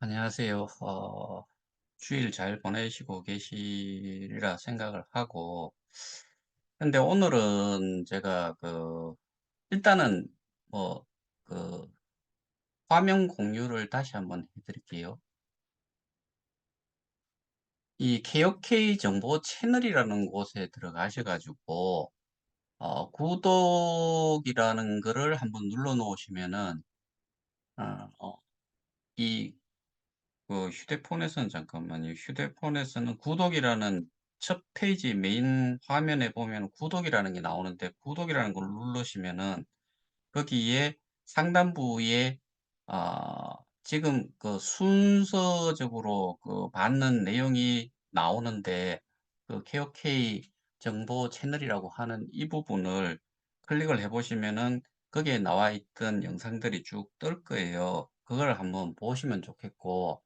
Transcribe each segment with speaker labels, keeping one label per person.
Speaker 1: 안녕하세요. 주일 잘 보내시고 계시리라 생각을 하고, 근데 오늘은 제가 일단은 뭐, 그, 화면 공유를 다시 한번 해드릴게요. 이 KOK 정보 채널이라는 곳에 들어가셔가지고, 구독이라는 거를 한번 눌러 놓으시면은, 어, 어, 이 휴대폰에서는 잠깐만요. 휴대폰에서는 구독이라는 첫 페이지 메인 화면에 보면 구독이라는 게 나오는데 구독이라는 걸 누르시면은 거기에 상단부에 지금 순서적으로 받는 내용이 나오는데 KOK 정보 채널이라고 하는 이 부분을 클릭을 해 보시면은 거기에 나와 있던 영상들이 쭉 뜰 거예요. 그걸 한번 보시면 좋겠고,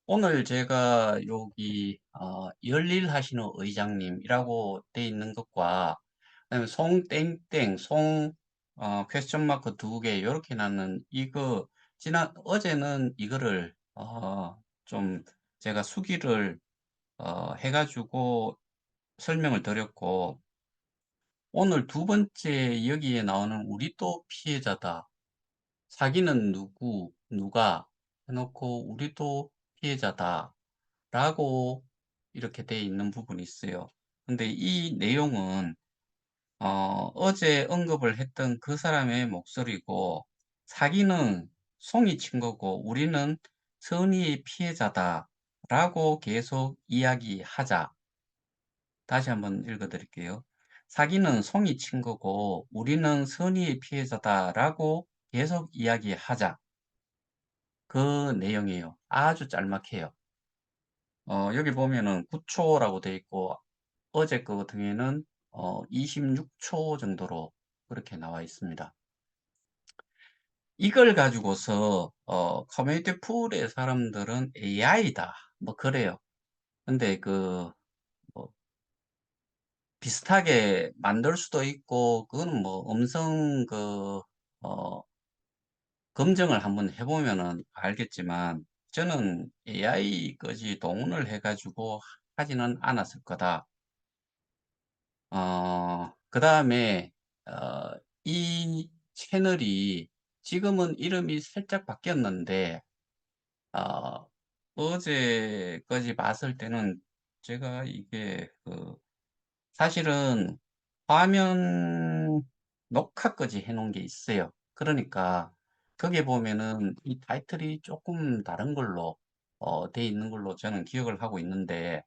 Speaker 1: 오늘 제가 여기 열일 하시는 의장님이라고 돼 있는 것과 그다음에 송땡땡 송 퀘스천 마크 두 개 이렇게 놨는 이거 지난 어제는 이거를 좀 제가 수기를 해가지고 설명을 드렸고, 오늘 두 번째 여기에 나오는 우리 또 피해자다, 사기는 누가 해놓고 우리 또 피해자다 라고 이렇게 돼 있는 부분이 있어요. 근데 이 내용은 어제 언급을 했던 그 사람의 목소리고, 사기는 송이 친 거고 우리는 선의의 피해자다 라고 계속 이야기하자. 다시 한번 읽어 드릴게요. 사기는 송이 친 거고 우리는 선의의 피해자다 라고 계속 이야기하자. 그 내용이에요. 아주 짤막해요. 여기 보면은 9초라고 돼 있고, 어제 거 같은 경우에는 26초 정도로 그렇게 나와 있습니다. 이걸 가지고서 커뮤니티 풀의 사람들은 AI다 뭐 그래요. 근데 뭐 비슷하게 만들 수도 있고, 그거는 뭐 음성 어, 검증을 한번 해보면은 알겠지만, 저는 AI까지 동원을 해가지고 하지는 않았을 거다. 그 다음에, 어, 이 채널이 지금은 이름이 살짝 바뀌었는데, 어, 어제까지 봤을 때는 제가 이게 사실은 화면 녹화까지 해놓은 게 있어요. 그러니까 거기에 보면은 이 타이틀이 조금 다른 걸로 돼 있는 걸로 저는 기억을 하고 있는데,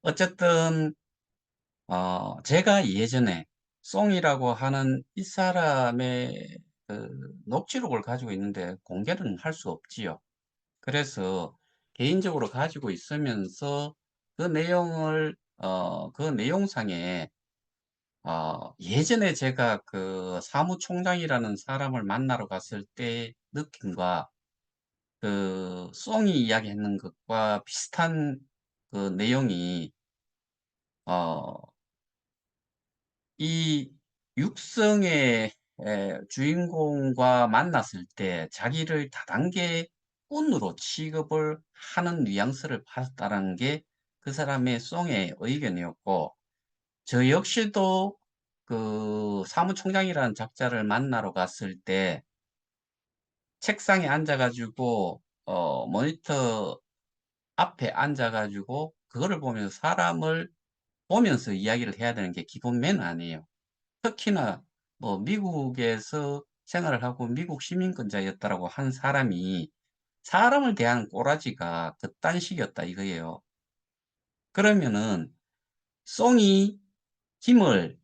Speaker 1: 어쨌든 제가 예전에 송이라고 하는 이 사람의 그 녹취록을 가지고 있는데 공개는 할 수 없지요. 그래서 개인적으로 가지고 있으면서 그 내용을 그 내용상에 예전에 제가 그 사무총장이라는 사람을 만나러 갔을 때 느낌과 송이 이야기했는 것과 비슷한 그 내용이, 어 이 육성의 주인공과 만났을 때 자기를 다단계 운으로 취급을 하는 뉘앙스를 받았다는 게 그 사람의 송의 의견이었고, 저 역시도 그 사무총장이라는 작자를 만나러 갔을 때 책상에 앉아가지고 모니터 앞에 앉아가지고 그거를 보면서 사람을 보면서 이야기를 해야 되는 게 기본 매너 아니에요. 특히나 뭐 미국에서 생활을 하고 미국 시민권자였다라고 한 사람이 사람을 대하는 꼬라지가 그딴 식이었다 이거예요. 그러면은 송이 힘을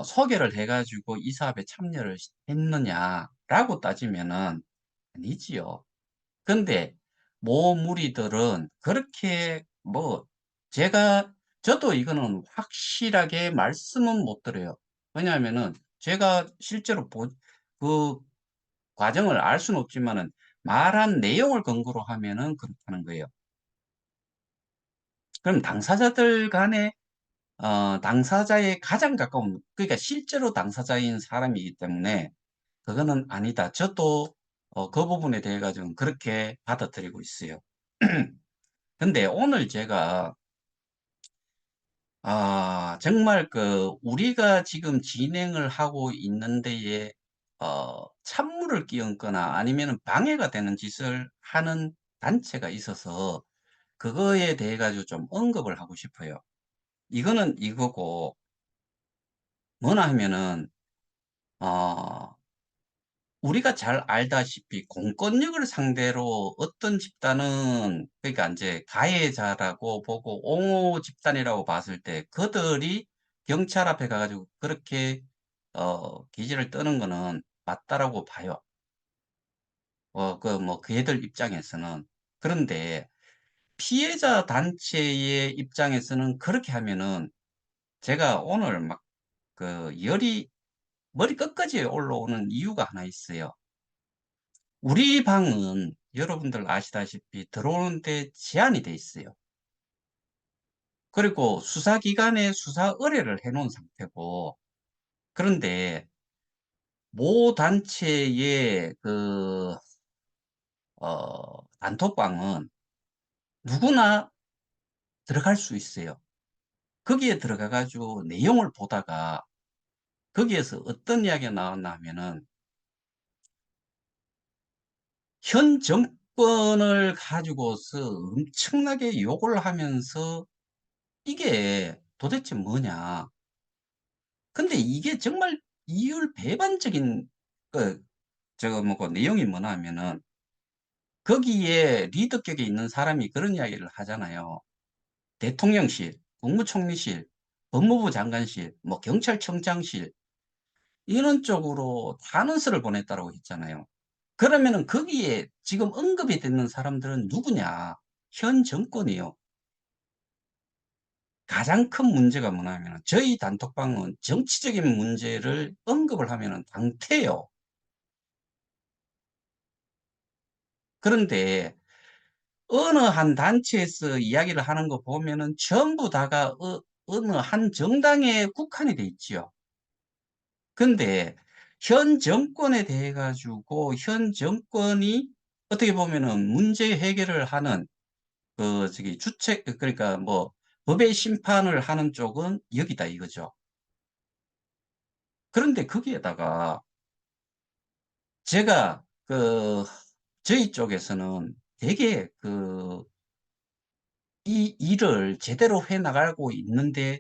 Speaker 1: 소개를 해가지고 이 사업에 참여를 했느냐라고 따지면은 아니지요. 근데 모 무리들은 그렇게 뭐 제가 저도 이거는 확실하게 말씀은 못 드려요. 왜냐하면은 제가 실제로 그 과정을 알 수는 없지만은 말한 내용을 근거로 하면은 그렇다는 거예요. 그럼 당사자들 간에 당사자의 가장 가까운, 그러니까 실제로 당사자인 사람이기 때문에 그거는 아니다. 저도 그 부분에 대해 가지고는 그렇게 받아들이고 있어요. 근데 오늘 제가 정말 우리가 지금 진행을 하고 있는 데에 찬물을 끼얹거나 아니면은 방해가 되는 짓을 하는 단체가 있어서 그거에 대해 가지고 좀 언급을 하고 싶어요. 이거는 이거고 뭐나 하면은 어 우리가 잘 알다시피 공권력을 상대로 어떤 집단은 그러니까 이제 가해자라고 보고 옹호 집단이라고 봤을 때 그들이 경찰 앞에 가 가지고 그렇게 기지를 떠는 거는 맞다라고 봐요. 걔들 입장에서는. 그런데 피해자 단체의 입장에서는 그렇게 하면은 제가 오늘 막 열이 머리 끝까지 올라오는 이유가 하나 있어요. 우리 방은 여러분들 아시다시피 들어오는데 제한이 돼 있어요. 그리고 수사기관에 수사 의뢰를 해 놓은 상태고 그런데 모 단체의 단톡방은 누구나 들어갈 수 있어요. 거기에 들어가 가지고 내용을 보다가 거기에서 어떤 이야기가 나왔나 하면은 현 정권을 가지고서 엄청나게 욕을 하면서 "이게 도대체 뭐냐." 근데 이게 정말 이율배반적인 그 내용이 뭐냐 하면은 거기에 리더격에 있는 사람이 그런 이야기를 하잖아요. 대통령실, 국무총리실, 법무부 장관실, 뭐 경찰청장실 이런 쪽으로 탄원서를 보냈다라고 했잖아요. 그러면은 거기에 지금 언급이 되는 사람들은 누구냐? 현 정권이요. 가장 큰 문제가 뭐냐 하면은 저희 단톡방은 정치적인 문제를 언급을 하면은 당태요. 그런데 어느 한 단체에서 이야기를 하는 거 보면은 전부 다가 어느 한 정당에 국한이 돼 있지요. 근데 현 정권에 대해 가지고 현 정권이 어떻게 보면은 문제 해결을 하는 주체 그러니까 뭐 법의 심판을 하는 쪽은 여기다 이거죠. 그런데 거기에다가 제가 저희 쪽에서는 되게 이 일을 제대로 해 나가고 있는데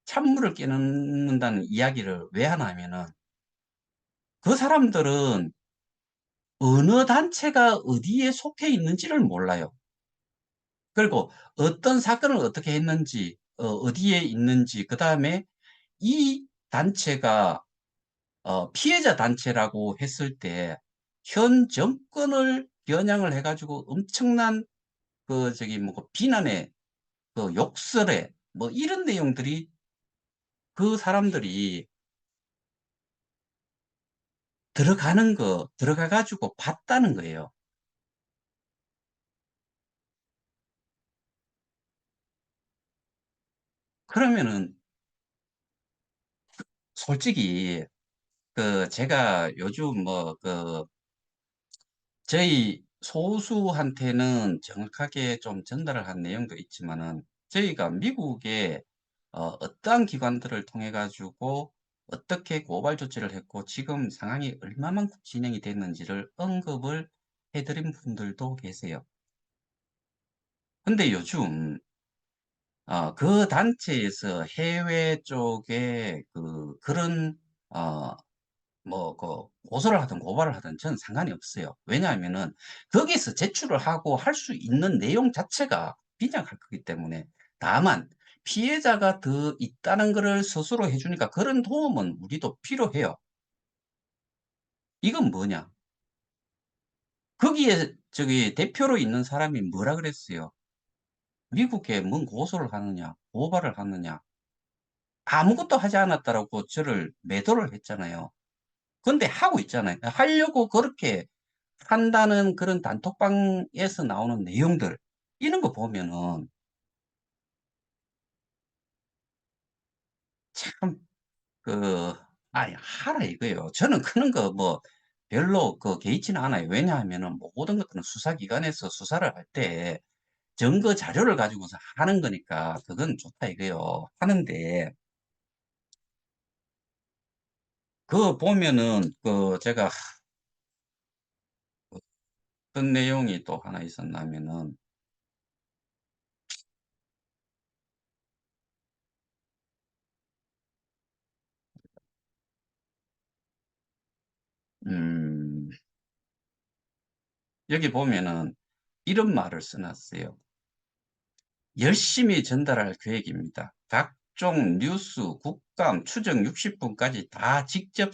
Speaker 1: 찬물을 끼얹는다는 이야기를 왜 하나 하면은 그 사람들은 어느 단체가 어디에 속해 있는지를 몰라요. 그리고 어떤 사건을 어떻게 했는지 어디에 있는지 그다음에 이 단체가 피해자 단체라고 했을 때 현 정권을 겨냥을 해 가지고 엄청난 비난의 욕설에 뭐 이런 내용들이 그 사람들이 들어가 가지고 봤다는 거예요. 그러면은 솔직히 제가 요즘 저희 소수한테는 정확하게 좀 전달을 한 내용도 있지만은 저희가 미국에 어떠한 기관들을 통해 가지고 어떻게 고발 조치를 했고 지금 상황이 얼마만큼 진행이 됐는지를 언급을 해 드린 분들도 계세요. 근데 요즘 그 단체에서 해외 쪽에 그런 어 고소를 하든 고발을 하든 저는 상관이 없어요. 왜냐하면은 거기서 제출을 하고 할 수 있는 내용 자체가 빈약할 거기 때문에. 다만 피해자가 더 있다는 거를 스스로 해 주니까 그런 도움은 우리도 필요해요. 이건 뭐냐? 거기에 대표로 있는 사람이 뭐라 그랬어요? "미국에 뭔 고소를 하느냐, 고발을 하느냐." 아무것도 하지 않았다라고 저를 매도를 했잖아요. 근데 하고 있잖아요. 하려고 그렇게 한다는 그런 단톡방에서 나오는 내용들 이런 거 보면은 참 그 '아이 하라.' 이거예요. 저는 그런 거 별로 그 개의치는 않아요. 왜냐하면은 모든 것들은 수사기관에서 수사를 할 때 증거 자료를 가지고서 하는 거니까 그건 좋다 이거요. 하는데 그 보면은 그 제가 어떤 내용이 또 하나 있었냐면은 음, 여기 보면은 이런 말을 써놨어요. 열심히 전달할 계획입니다. 각종 뉴스, 국감, 추정 60분까지 다 직접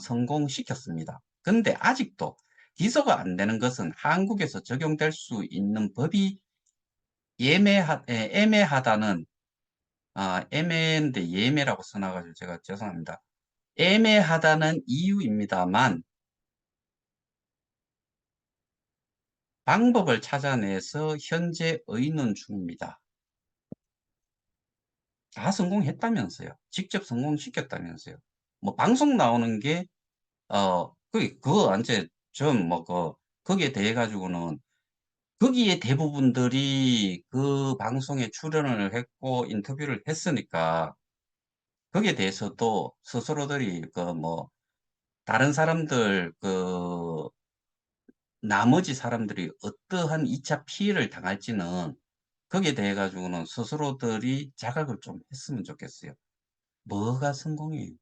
Speaker 1: 성공시켰습니다. 근데 아직도 기소가 안 되는 것은 한국에서 적용될 수 있는 법이 애매하다는, 애매인데 예매라고 써놔가지고 제가 죄송합니다. 애매하다는 이유입니다만 방법을 찾아내서 현재 의논 중입니다. 다 성공했다면서요. 직접 성공시켰다면서요. 뭐 방송 나오는 게 그거 이제 좀 뭐 거기에 대해 가지고는 거기에 대부분들이 그 방송에 출연을 했고 인터뷰를 했으니까 거기에 대해서도 스스로들이 그 뭐 다른 사람들 나머지 사람들이 어떠한 2차 피해를 당할지는 거기에 대해 가지고는 스스로들이 자각을 좀 했으면 좋겠어요. 뭐가 성공이에요?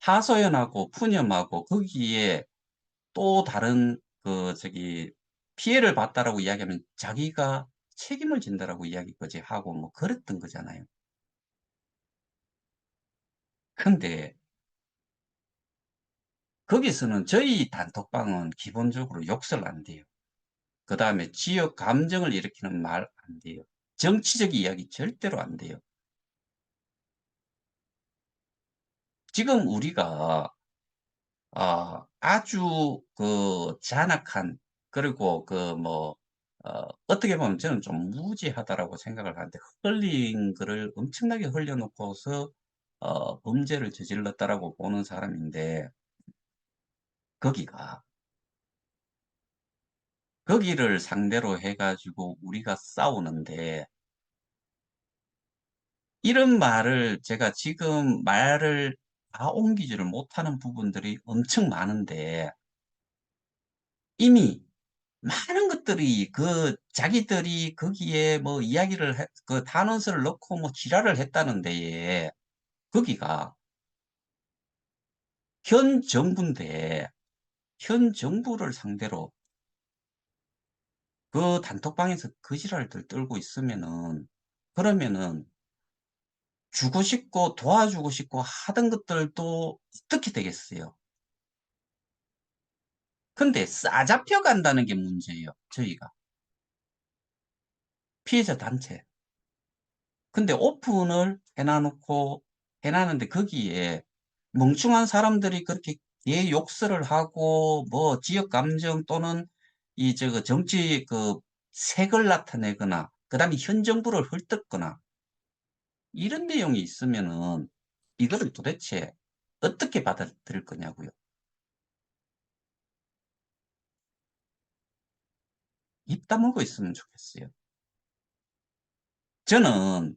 Speaker 1: 하소연하고 푸념하고 거기에 또 다른 피해를 봤다라고 이야기하면 자기가 책임을 진다라고 이야기까지 하고 뭐 그랬던 거잖아요. 근데 거기서는 저희 단톡방은 기본적으로 욕설 안 돼요. 그 다음에 지역 감정을 일으키는 말 안 돼요. 정치적 이야기 절대로 안 돼요. 지금 우리가 아주 잔악한, 그리고 어떻게 보면 저는 좀 무지하다라고 생각을 하는데, 흘린 글을 엄청나게 흘려놓고서, 범죄를 저질렀다라고 보는 사람인데, 거기가, 거기를 상대로 해가지고 우리가 싸우는데, 이런 말을 제가 지금 말을 다 옮기지를 못하는 부분들이 엄청 많은데, 이미 많은 것들이 자기들이 거기에 뭐 이야기를 단원서를 넣고 뭐 지랄을 했다는 데에 거기가 현 정부인데 현 정부를 상대로 그 단톡방에서 그 지랄들 떨고 있으면은 그러면은 주고 싶고 도와주고 싶고 하던 것들도 어떻게 되겠어요? 근데 싸잡혀 간다는 게 문제예요. 저희가 피해자 단체. 근데 오픈을 해놔놓고 해놨는데 거기에 멍청한 사람들이 그렇게 개 욕설을 하고 뭐 지역 감정 또는 정치 색을 나타내거나 그다음에 현 정부를 헐뜯거나 이런 내용이 있으면은 이거를 도대체 어떻게 받아들일 거냐고요. 입 다물고 있으면 좋겠어요. 저는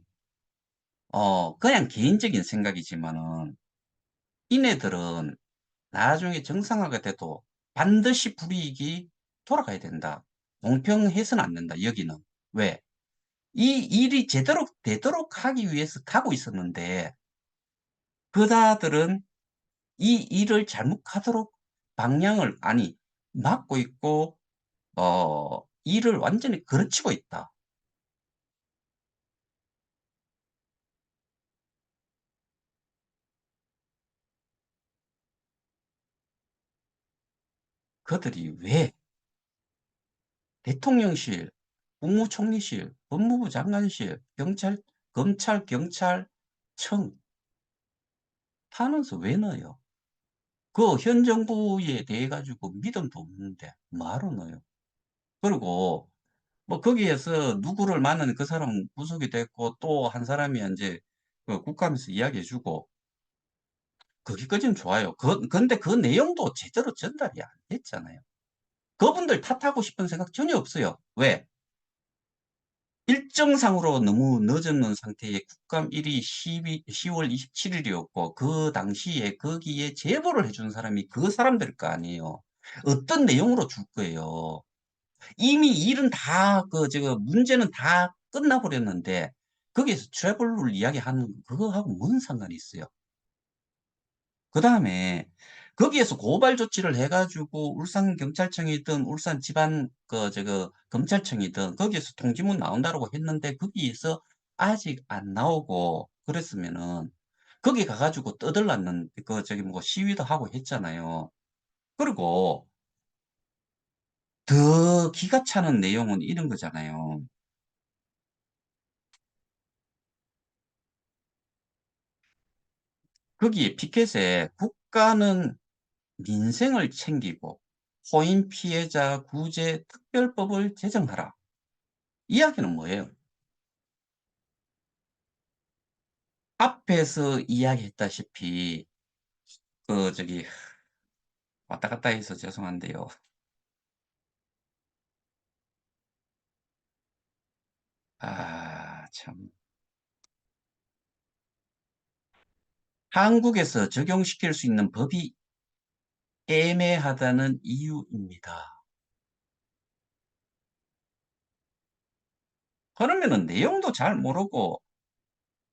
Speaker 1: 그냥 개인적인 생각이지만은 이네들은 나중에 정상화가 돼도 반드시 불이익이 돌아가야 된다. 공평해서는 안 된다, 여기는. 왜? 이 일이 제대로 되도록 하기 위해서 가고 있었는데, 그다들은 이 일을 잘못 가도록 막고 있고, 일을 완전히 그르치고 있다. 그들이 왜 대통령실, 국무총리실, 법무부 장관실, 검찰, 경찰청 탄원서 왜 넣어요? 그 현 정부에 대해 가지고 믿음도 없는데 뭐하러 넣어요? 그리고 뭐 거기에서 누구를 만나는 그 사람 구속이 됐고 또 한 사람이 이제 그 국감에서 이야기해 주고 거기까지는 좋아요. 근데 그 내용도 제대로 전달이 안 됐잖아요. 그분들 탓하고 싶은 생각 전혀 없어요. 왜? 일정상으로 너무 늦었는 상태에 국감 일이 10월 27일이었고 그 당시에 거기에 제보를 해준 사람이 그 사람들일 거 아니에요. 어떤 내용으로 줄 거예요. 이미 일은 다 문제는 다 끝나 버렸는데 거기에서 트래블 이야기하는 그거하고 뭔 상관이 있어요. 그다음에 거기에서 고발 조치를 해 가지고 울산경찰청이든 울산 지방 검찰청이든 거기에서 통지문 나온다라고 했는데 거기에서 아직 안 나오고 그랬으면은 거기 가 가지고 떠들랐는 시위도 하고 했잖아요. 그리고 더 기가 차는 내용은 이런 거잖아요. 거기에 피켓에 국가는 민생을 챙기고 호인 피해자 구제 특별법을 제정하라. 이야기는 뭐예요? 앞에서 이야기했다시피 그 저기 왔다 갔다 해서 죄송한데요. 아 참. 한국에서 적용시킬 수 있는 법이 애매하다는 이유입니다. 그러면은 내용도 잘 모르고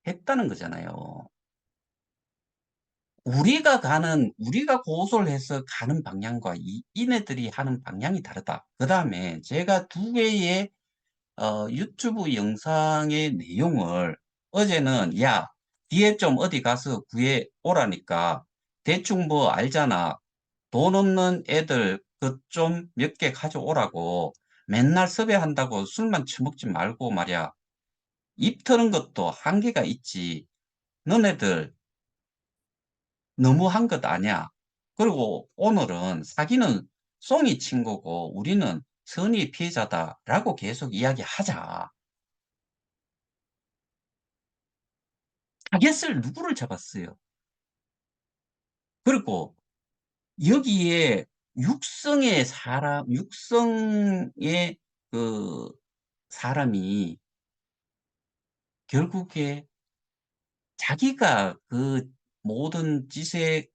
Speaker 1: 했다는 거잖아요. 우리가 고소를 해서 가는 방향과 이네들이 하는 방향이 다르다. 그다음에 제가 두 개의 유튜브 영상의 내용을 어제는 야, 뒤에 좀 어디 가서 구해 오라니까 대충 뭐 알잖아. 돈 없는 애들 그 좀 몇 개 가져오라고 맨날 섭외한다고 술만 처먹지 말고 말이야. 입 트는 것도 한계가 있지. 너네들 너무한 것 아니야. 그리고 오늘은 사기는 송이 친 거고 우리는 선의 피해자다라고 계속 이야기하자. 타겟을 누구를 잡았어요? 그리고 여기에 육성의 그 사람이 결국에 자기가 그 모든 짓의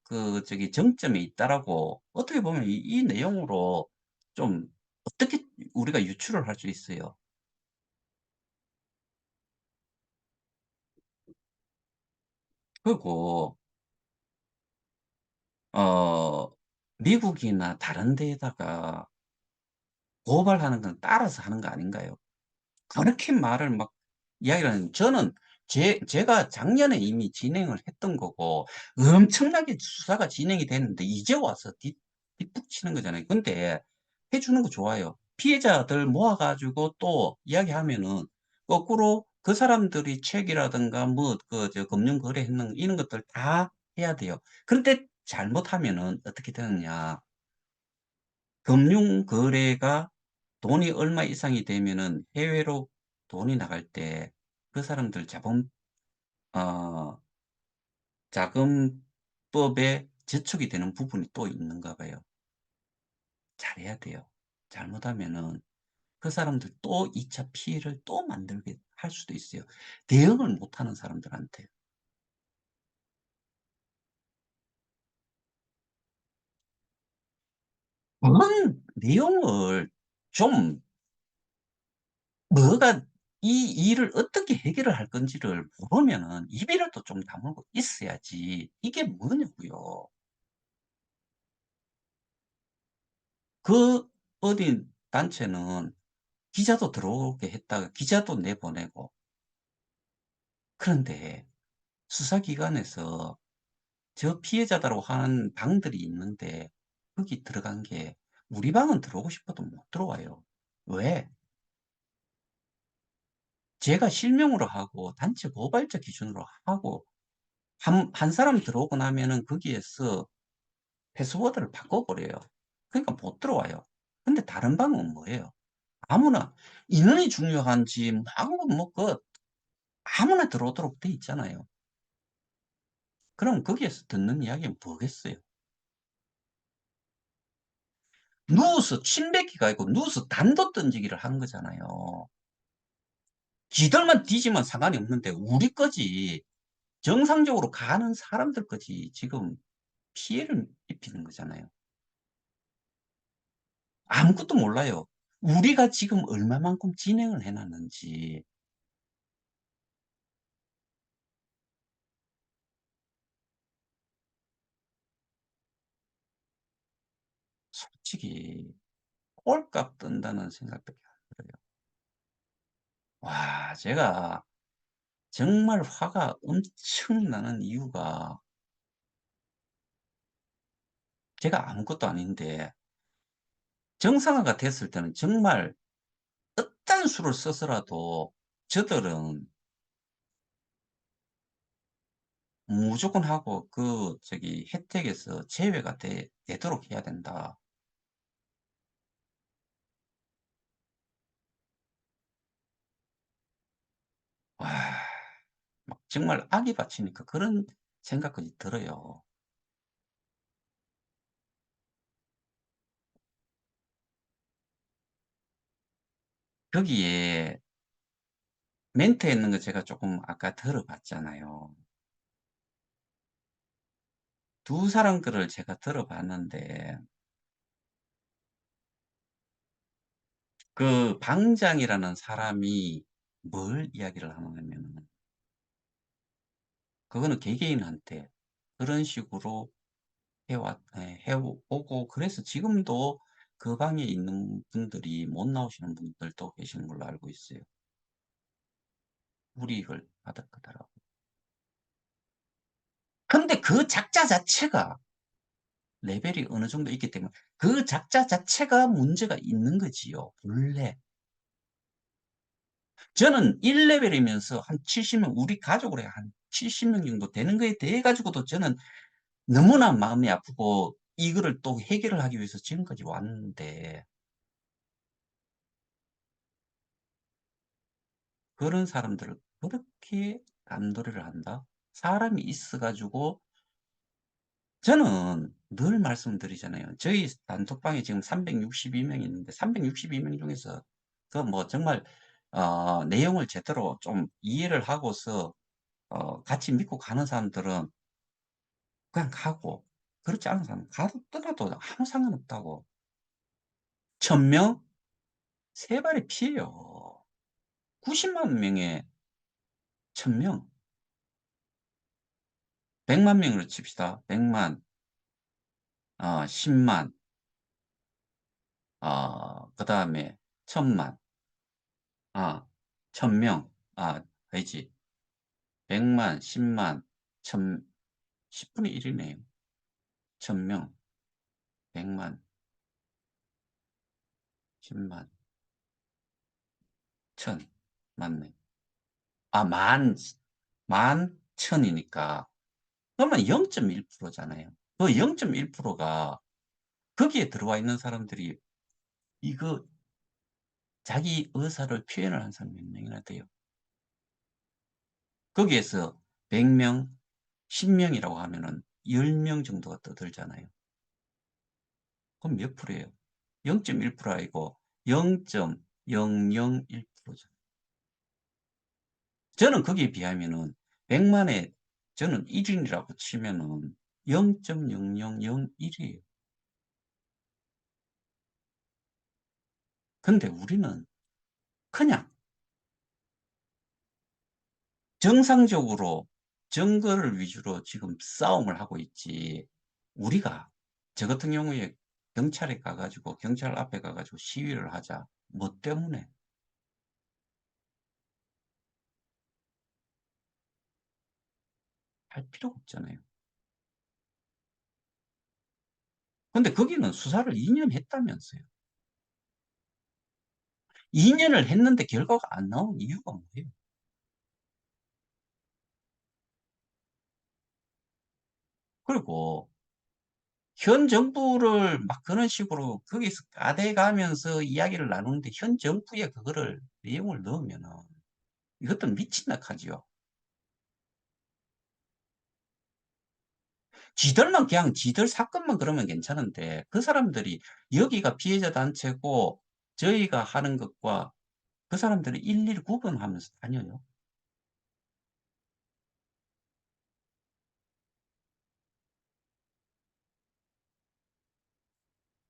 Speaker 1: 정점에 있다라고 어떻게 보면 이 내용으로 좀 어떻게 우리가 유추를 할 수 있어요. 그리고 어 미국이나 다른 데에다가 고발하는 건 따라서 하는 거 아닌가요? 그렇게 말을 막 이야기를 하는 저는 제가 작년에 이미 진행을 했던 거고 엄청나게 수사가 진행이 됐는데 이제 와서 뒷북치는 거잖아요. 근데 해 주는 거 좋아요. 피해자들 모아 가지고 또 이야기하면은 거꾸로 그 사람들이 책이라든가 뭐 금융 거래했는 이런 것들 다 해야 돼요. 그런데 잘못하면은 어떻게 되느냐. 금융 거래가 돈이 얼마 이상이 되면은 해외로 돈이 나갈 때 그 사람들 어 자금법에 저촉이 되는 부분이 또 있는가 봐요. 잘해야 돼요. 잘못하면은 그 사람들 또 2차 피해를 또 만들게 할 수도 있어요. 대응을 못하는 사람들한테. 그런 내용을 좀 뭐가 이 일을 어떻게 해결을 할 건지를 모르면은 입이라도 좀 다물고 있어야지 이게 뭐냐고요. 그 어디 단체는 기자도 들어오게 했다가 기자도 내보내고 그런데 수사기관에서 저 피해자다라고 하는 방들이 있는데 거기 들어간 게 우리 방은 들어오고 싶어도 못 들어와요. 왜? 제가 실명으로 하고 단체 고발자 기준으로 하고 한 사람 들어오고 나면은 거기에서 패스워드를 바꿔버려요. 그러니까 못 들어와요. 근데 다른 방은 뭐예요? 아무나 인원이 중요한지 뭐 아무나 들어오도록 돼 있잖아요. 그럼 거기에서 듣는 이야기는 뭐겠어요? 누워서 침뱉기가 아니고 누워서 단도 던지기를 하는 거잖아요. 지들만 뒤지면 상관이 없는데 우리 거지, 정상적으로 가는 사람들 거지 지금 피해를 입히는 거잖아요. 아무것도 몰라요. 우리가 지금 얼마만큼 진행을 해 놨는지. 솔직히 꼴값 뜬다는 생각밖에 안 들어요. 와, 제가 정말 화가 엄청 나는 이유가, 제가 아무것도 아닌데 정상화가 됐을 때는 정말 어떤 수를 써서라도 저들은 무조건 하고 혜택에서 제외가 되도록 해야 된다. 와, 막 정말 악이 받치니까 그런 생각까지 들어요. 거기에 멘트에 있는 거 제가 조금 아까 들어봤잖아요. 두 사람 거를 제가 들어봤는데, 그 방장이라는 사람이 뭘 이야기를 하냐면은, 그거는 개개인한테 그런 식으로 해 오고, 그래서 지금도 그 방에 있는 분들이 못 나오시는 분들도 계시는 걸로 알고 있어요. 불이익을 받았더라고요. 근데 그 작자 자체가 레벨이 어느 정도 있기 때문에 그 작자 자체가 문제가 있는 거지요, 본래. 저는 1 레벨이면서 한 70명, 우리 가족으로 해한 70명 정도 되는 거에 대해 가지고도 저는 너무나 마음이 아프고 이거를 또 해결을 하기 위해서 지금까지 왔는데, 그런 사람들을 그렇게 남도리를 한다? 사람이 있어 가지고, 저는 늘 말씀드리잖아요. 저희 단톡방에 지금 362 명이 있는데 362명 중에서 그 뭐 정말 내용을 제대로 좀 이해를 하고서 같이 믿고 가는 사람들은 그냥 가고, 그렇지 않은 사람은 가도 떠나도 아무 상관없다고. 1000명? 세 발의 피해요. 90만 명에 1000명. 100만 명으로 칩시다. 100만, 10만, 그다음에 1000만, 아, 1000명. 아니지. 100만, 10만, 1000, 10분의 1 이네요. 1000명, 100만, 10만, 1000. 맞네. 만, 10,000이니까. 그러면 0.1% 잖아요. 그 0.1%가 거기에 들어와 있는 사람들이 이거 자기 의사를 표현을 한 사람이 몇 명이나 돼요. 거기에서 100 명, 10 명이라고 하면은 10명 정도가 떠들잖아요. 그럼 몇 프로예요? 0.1% 아니고 0.001% 죠. 저는 거기에 비하면은 100 만에 저는 1 인이라고 치면은 0.0001 이에요. 근데 우리는 그냥 정상적으로 정거를 위주로 지금 싸움을 하고 있지, 우리가 저 같은 경우에 경찰에 가 가지고 경찰 앞에 가 가지고 시위를 하자. 뭐 때문에? 할 필요가 없잖아요. 근데 거기는 수사를 2년 했다면서요. 2 년을 했는데 결과가 안 나온 이유가 뭐예요? 그리고 현 정부를 막 그런 식으로 거기서 까대 가면서 이야기를 나누는데 현 정부에 그거를 내용을 넣으면은 이것도 미친 낙하지요. 지들만 그냥 지들 사건만 그러면 괜찮은데 그 사람들이 여기가 피해자 단체고 저희가 하는 것과 그 사람들이 일일이 구분하면서 다녀요.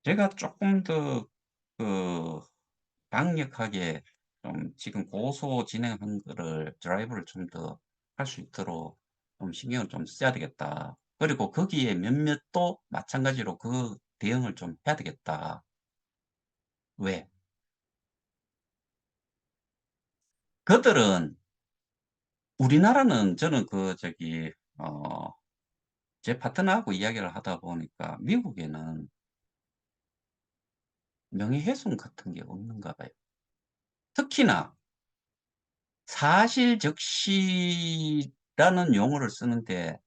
Speaker 1: 제가 조금 더 그 강력하게 좀 지금 고소 진행한 거를 드라이브를 좀 더 할 수 있도록 좀 신경을 좀 써야 되겠다. 그리고 거기에 몇몇도 마찬가지로 그 대응을 좀 해야 되겠다. 왜? 그들은 우리나라는 저는 제 파트너하고 이야기를 하다 보니까 미국에는 명예훼손 같은 게 없는가 봐요. 특히나 사실적시라는 용어를 쓰는데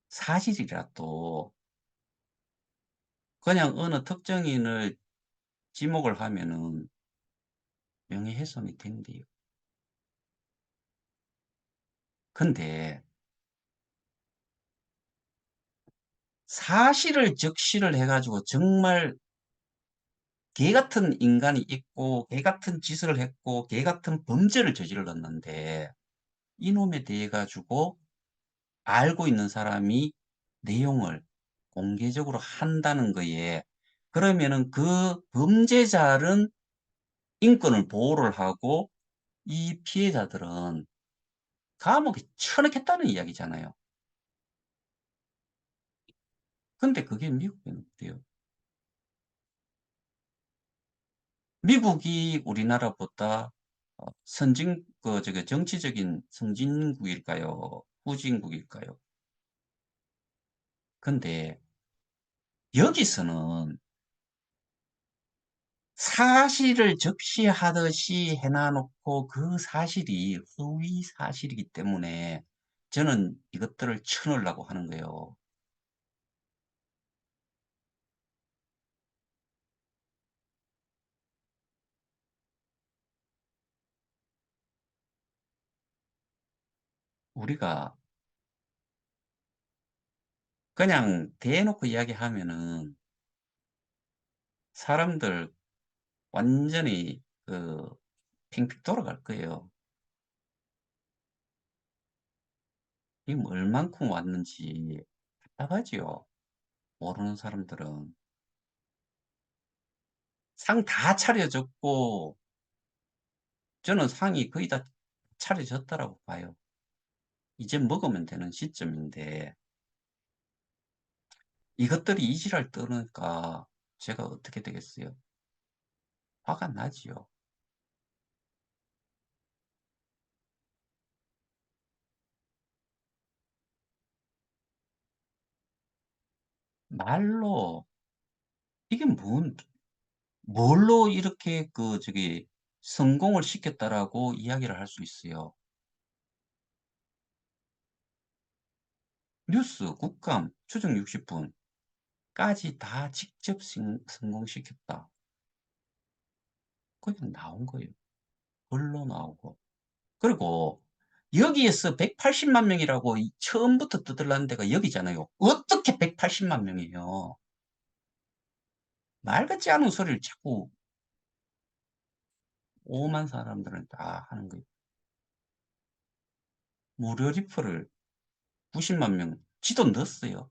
Speaker 1: 사실이라도 그냥 어느 특정인을 지목을 하면은 명예훼손이 된대요. 근데 사실을 적시를 해 가지고 정말 개 같은 인간이 있고 개 같은 짓을 했고 개 같은 범죄를 저질렀는데 이놈에 대해 가지고 알고 있는 사람이 내용을 공개적으로 한다는 거에 그러면은 그 범죄자는 인권을 보호를 하고 이 피해자들은 감옥에 쳐넣겠다는 이야기잖아요. 근데 그게 미국에는 없대요. 미국이 우리나라보다 선진 정치적인 선진국일까요? 후진국일까요? 근데 여기서는 사실을 적시하듯이 해놔 놓고 그 사실이 허위 사실이기 때문에 저는 이것들을 쳐넣으려고 하는 거예요. 우리가 그냥 대놓고 이야기하면은 사람들 완전히 핑핑 돌아갈 거예요. 지금 얼만큼 왔는지 답답하지요. 모르는 사람들은. 상 다 차려졌고 저는 상이 거의 다 차려졌다라고 봐요. 이제 먹으면 되는 시점인데 이것들이 이지랄 떠니까 제가 어떻게 되겠어요? 화가 나지요. 말로 이게 뭘로 이렇게 성공을 시켰다라고 이야기를 할 수 있어요. 뉴스, 국감, 추정 60분까지 다 직접 성공시켰다. 그게 나온 거예요. 글로 나오고. 그리고 여기에서 180만 명이라고 처음부터 떠들라는 데가 여기잖아요. 어떻게 180만 명이에요? 말 같지 않은 소리를 자꾸 오만 사람들은 다 하는 거예요. 무료 리플을 90만 명 지도 넣었어요.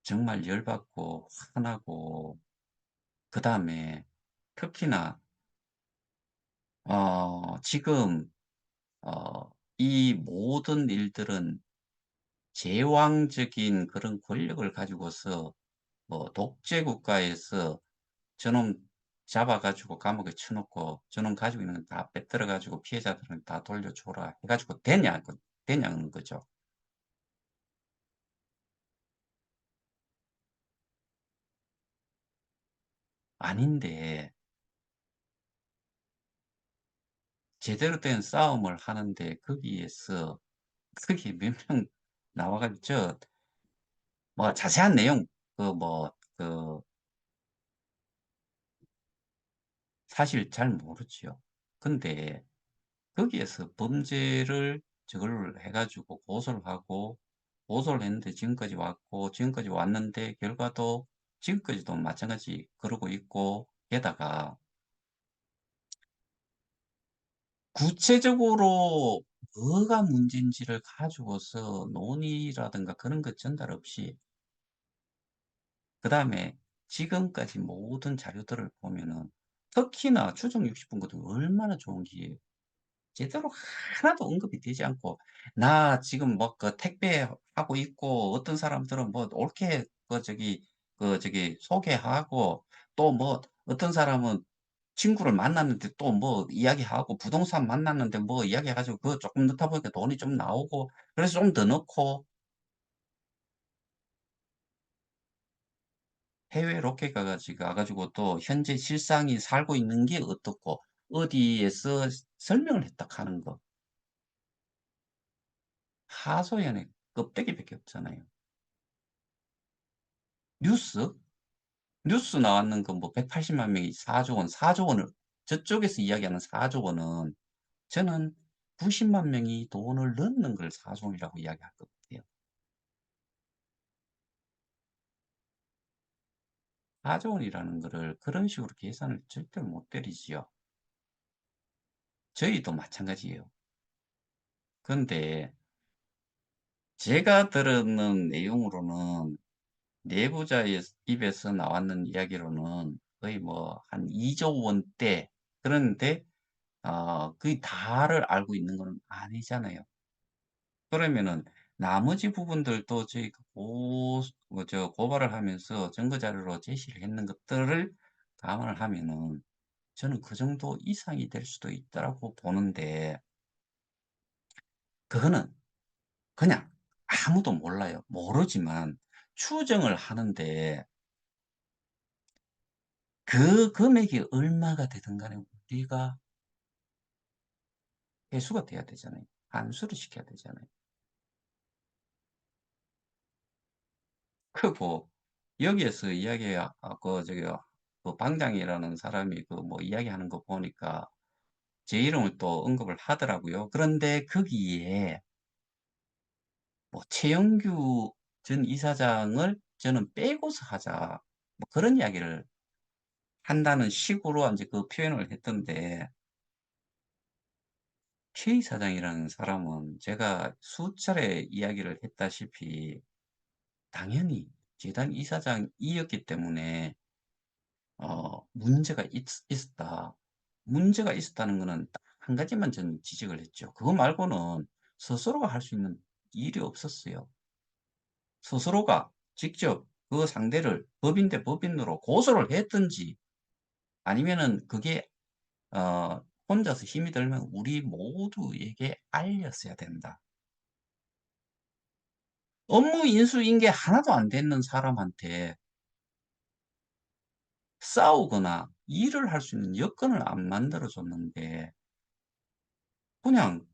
Speaker 1: 정말 열받고 화나고 그다음에 특히나 지금 어 이 모든 일들은 제왕적인 그런 권력을 가지고서 독재 국가에서 저놈 잡아 가지고 감옥에 쳐 놓고 저놈 가지고 있는 거 다 빼들어 가지고 피해자들은 다 돌려줘라 해 가지고 되냐는 거죠. 아닌데 제대로 된 싸움을 하는데 거기에서 거기 몇 명 나와 가지고 뭐 자세한 내용 그 사실 잘 모르지요. 근데 거기에서 범죄를 저걸 해 가지고 고소를 하고 고소를 했는데 지금까지 왔고 지금까지 왔는데 결과도 지금까지도 마찬가지 그러고 있고 게다가 구체적으로 뭐가 문제인지를 가지고서 논의라든가 그런 것 전달 없이 그다음에 지금까지 모든 자료들을 보면은 특히나 추정 60분 같은 거 얼마나 좋은 기회예요. 제대로 하나도 언급이 되지 않고 나 지금 뭐 그 택배하고 있고 어떤 사람들은 뭐 옳게 저기 소개하고 또 뭐 어떤 사람은 친구를 만났는데 또 뭐 이야기하고 부동산 만났는데 뭐 이야기해 가지고 그거 조금 넣다 보니까 돈이 좀 나오고 그래서 좀 더 넣고 해외 로켓 가 가지고 또 현재 실상이 살고 있는 게 어떻고 어디에서 설명을 했다 하는 거. 하소연의 껍데기밖에 없잖아요. 뉴스? 뉴스 나왔는 거 뭐 180만 명이 4조 원, 4조 원을 저쪽에서 이야기하는 4조 원은 저는 90만 명이 돈을 넣는 걸 4조 원이라고 이야기할 것 같아요. 4조 원이라는 거를 그런 식으로 계산을 절대로 못 때리지요. 저희도 마찬가지예요. 그런데 제가 들었는 내용으로는 내부자의 입에서 나왔는 이야기로는 거의 뭐 한 2조 원대 그런데 거의 다를 알고 있는 건 아니잖아요. 그러면은 나머지 부분들도 저희가 고발을 하면서 증거 자료로 제시를 했는 것들을 감안을 하면은 저는 그 정도 이상이 될 수도 있다라고 보는데 그거는 그냥 아무도 몰라요. 모르지만 추정을 하는데 그 금액이 얼마가 되든 간에 우리가 회수가 돼야 되잖아요. 환수를 시켜야 되잖아요. 그리고 여기에서 그 저기 그 방장이라는 사람이 그 뭐 이야기하는 거 보니까 제 이름을 또 언급을 하더라고요. 그런데 거기에 뭐 "최영규 전 이사장을 저는 빼고서 하자." 뭐 그런 이야기를 한다는 식으로 인제 그 표현을 했던데 최 이사장이라는 사람은 제가 수차례 이야기를 했다시피 당연히 재단 이사장이었기 때문에 문제가 있었다. 문제가 있었다는 거는 딱 한 가지만 저는 지적을 했죠. 그거 말고는 스스로가 할 수 있는 일이 없었어요. 스스로가 직접 그 상대를 법인 대 법인으로 고소를 했든지 아니면은 그게 혼자서 힘이 들면 우리 모두에게 알렸어야 된다. 업무 인수인계 하나도 안 되는 사람한테 싸우거나 일을 할 수 있는 여건을 안 만들어 줬는데 그냥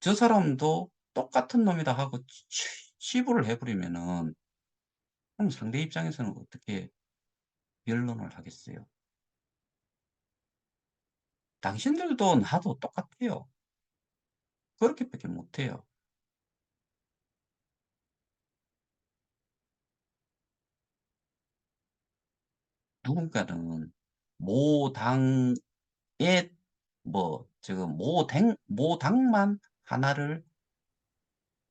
Speaker 1: 저 사람도 똑같은 놈이다 하고 치부를 해 버리면은 그럼 상대 입장에서는 어떻게 변론을 하겠어요? 당신들도 나도 똑같아요. 그렇게밖에 못 해요. 누군가는 모 당의 뭐 지금 모 당만 하나를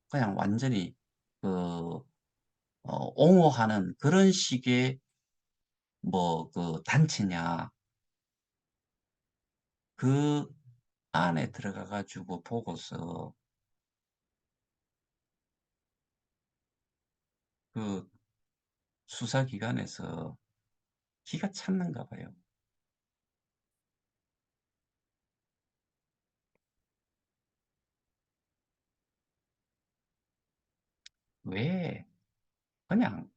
Speaker 1: 그냥 완전히 그 옹호하는 그런 식의 뭐 그 단체냐. 그 안에 들어가 가지고 보고서 그 수사기관에서 기가 찼는가 봐요. 왜 그냥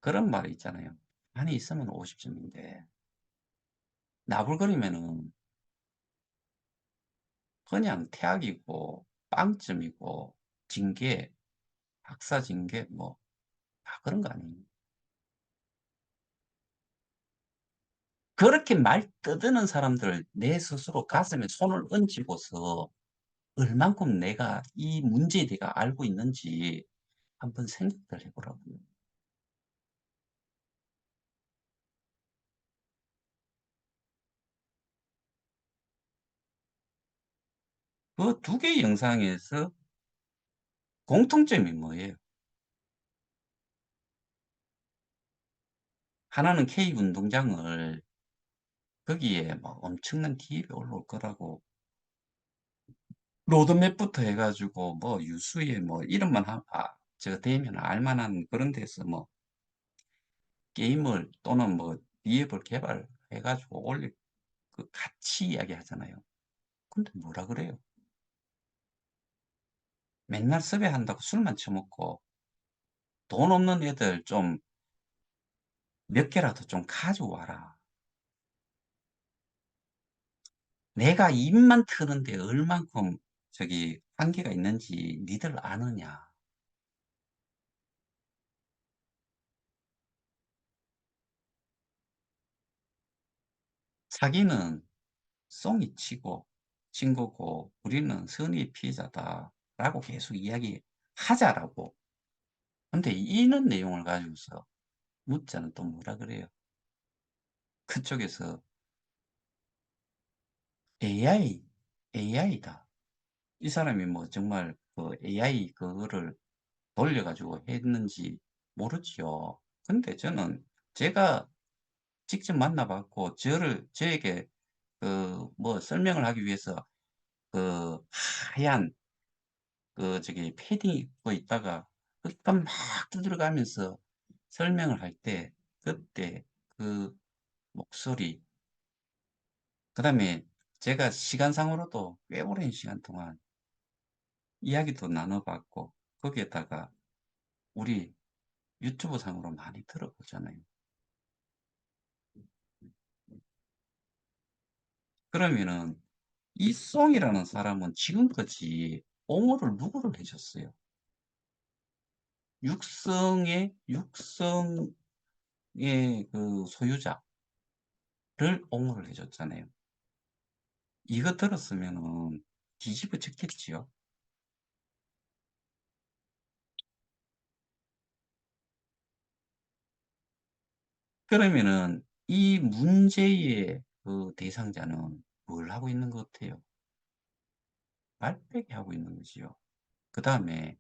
Speaker 1: 그런 말이 있잖아요. "가만히 있으면 50 점인데 나불거리면은 그냥 퇴학이고 빵점이고 징계, 박사 징계 뭐 다 그런 거 아니에요." 그렇게 말 떠드는 사람들을 내 스스로 가슴에 손을 얹고서 얼만큼 내가 이 문제에 대해 알고 있는지 한번 생각을 해 보라고요. 그 두 개의 영상에서 공통점이 뭐예요? 하나는 K 운동장을 거기에 막 엄청난 기업이 올라올 거라고 로드맵부터 해 가지고 뭐 유수의 뭐 이름만 제가 대면 알 만한 그런 데서 뭐 게임을 또는 뭐 앱을 개발해 가지고 올릴 그 같이 이야기하잖아요. 근데 뭐라 그래요? 맨날 섭외한다고 술만 처먹고 돈 없는 애들 좀 몇 개라도 좀 가져와라. 내가 입만 트는데 얼만큼 저기 한계가 있는지 니들 아느냐. 자기는 썽이 치고 친구고 우리는 선의의 피해자다라고 계속 이야기하자라고. 근데 이런 내용을 가지고서 묻자는 또 뭐라 그래요? 그쪽에서 AI, AI다. 이 사람이 뭐 정말 그 AI 그거를 돌려 가지고 했는지 모르지요. 근데 저는 제가 직접 만나 봤고 저에게 그 뭐 설명을 하기 위해서 그 하얀 그 저기 패딩 입고 있다가 그러니까 막 두드려 가면서 설명을 할 때 그때 그 목소리 그다음에 제가 시간상으로도 꽤 오랜 시간 동안 이야기도 나눠 봤고 거기에다가 우리 유튜브 상으로 많이 들어보잖아요. 그러면은 이 송이라는 사람은 지금까지 옹호를 누구를 해 줬어요? 육성의 그 소유자를 옹호를 해 줬잖아요. 이거 들었으면은 뒤집어졌겠지요. 그러면은 이 문제의 그 대상자는 뭘 하고 있는 것 같아요? 말빼기 하고 있는 거지요. 그다음에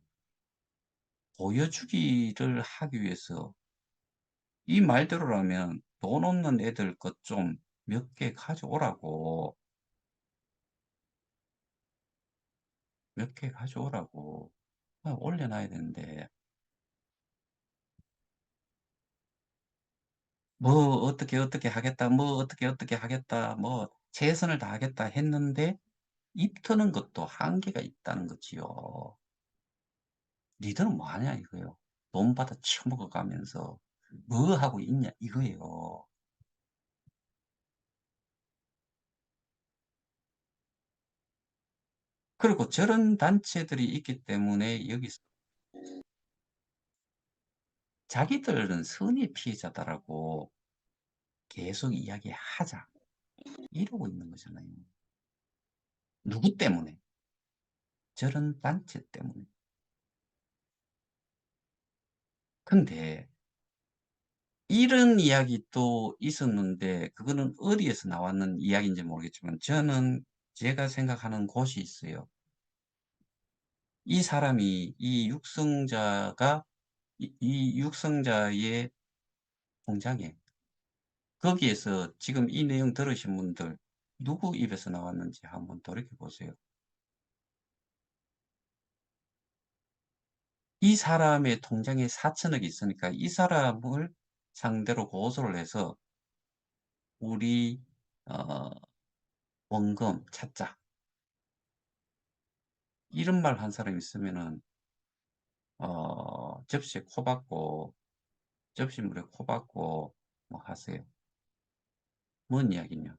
Speaker 1: 보여주기를 하기 위해서 이 말대로라면 돈 없는 애들 것 좀 몇 개 가져오라고, 몇 개 가져오라고 올려놔야 되는데 뭐 어떻게 하겠다, 뭐 어떻게 하겠다, 뭐 최선을 다하겠다 했는데 입 트는 것도 한계가 있다는 거지요. "니들은 뭐 하냐?" 이거예요. 돈 받아 처먹어 가면서 "뭐 하고 있냐?" 이거예요. 그리고 저런 단체들이 있기 때문에 여기서 자기들은 선의 피해자다라고 계속 이야기하자. 이러고 있는 거잖아요. 누구 때문에? 저런 단체 때문에. 근데 이런 이야기도 있었는데 그거는 어디에서 나왔는 이야기인지 모르겠지만 저는 제가 생각하는 곳이 있어요. 이 사람이 이 육성자가 이 육성자의 공장에 거기에서 지금 이 내용 들으신 분들 누구 입에서 나왔는지 한번 돌이켜 보세요. 이 사람의 통장에 4천억이 있으니까 이 사람을 상대로 고소를 해서 "우리 어 원금 찾자." 이런 말 한 사람 있으면은 접시에 코 박고 접시물에 코 박고 뭐 하세요. 뭔 이야기냐.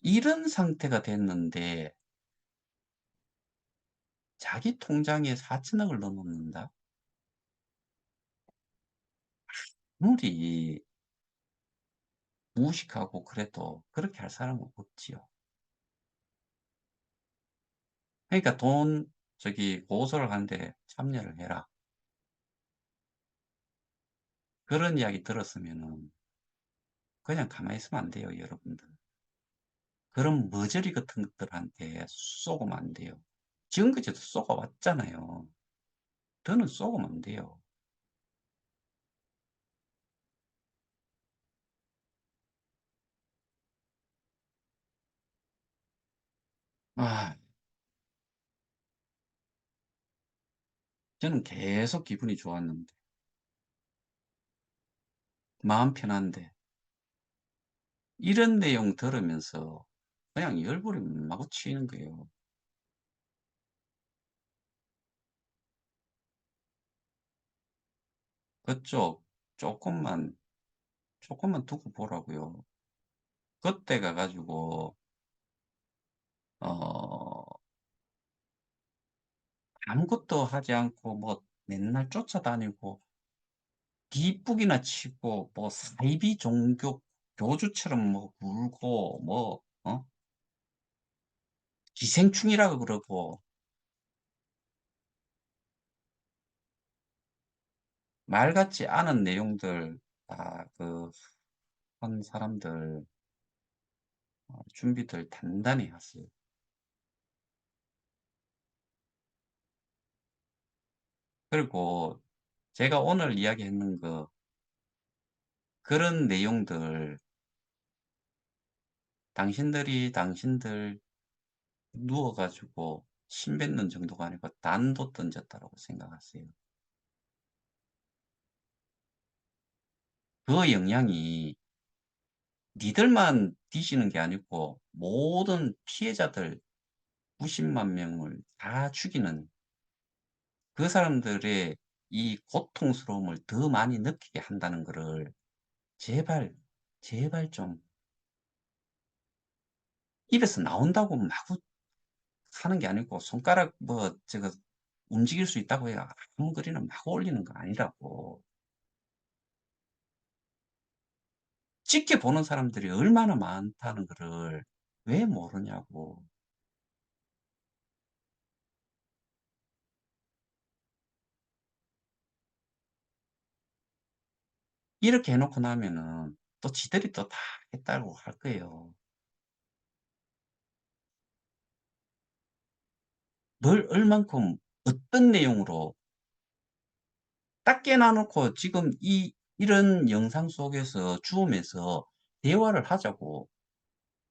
Speaker 1: 이런 상태가 됐는데 자기 통장에 4천억을 넣어 놓는다? 아무리 무식하고 그래도 그렇게 할 사람은 없지요. 그러니까 돈 저기 고소를 하는데 "참여를 해라." 그런 이야기 들었으면은 그냥 가만히 있으면 안 돼요, 여러분들. 그런 머저리 같은 것들한테 쏘고면 안 돼요. 지금까지도 쏘아 왔잖아요. 더는 쏘고면 안 돼요. 아 저는 계속 기분이 좋았는데 마음 편한데 이런 내용 들으면서 그냥 열불이 마구 치이는 거예요. 그쪽 쪼끔만 두고 보라고요. 그때 가 가지고 어 아무것도 하지 않고 뭐 맨날 쫓아다니고 뒷북이나 치고 뭐 사이비 종교 교주처럼 뭐 굴고 뭐 기생충이라고 그러고 말 같지 않은 내용들 다 한 사람들 준비들 단단히 했어요. 그리고 제가 오늘 이야기했는 그런 내용들 당신들 누워 가지고 침 뱉는 정도가 아니고 단도 던졌다라고 생각하세요. 그 영향이 니들만 뒤지는 게 아니고 모든 피해자들 90만 명을 다 죽이는 그 사람들의 이 고통스러움을 더 많이 느끼게 한다는 거를 제발, 제발 좀 입에서 나온다고 마구 하는 게 아니고 손가락 뭐 저거 움직일 수 있다고 해야 아무 거리나 막 올리는 거 아니라고. 지켜보는 사람들이 얼마나 많다는 거를 왜 모르냐고. 이렇게 해 놓고 나면은 또 지들이 또 다 했다고 할 거예요. 뭘 얼만큼 어떤 내용으로 딱 깨놔 놓고 지금 이런 영상 속에서 줌에서 대화를 하자고.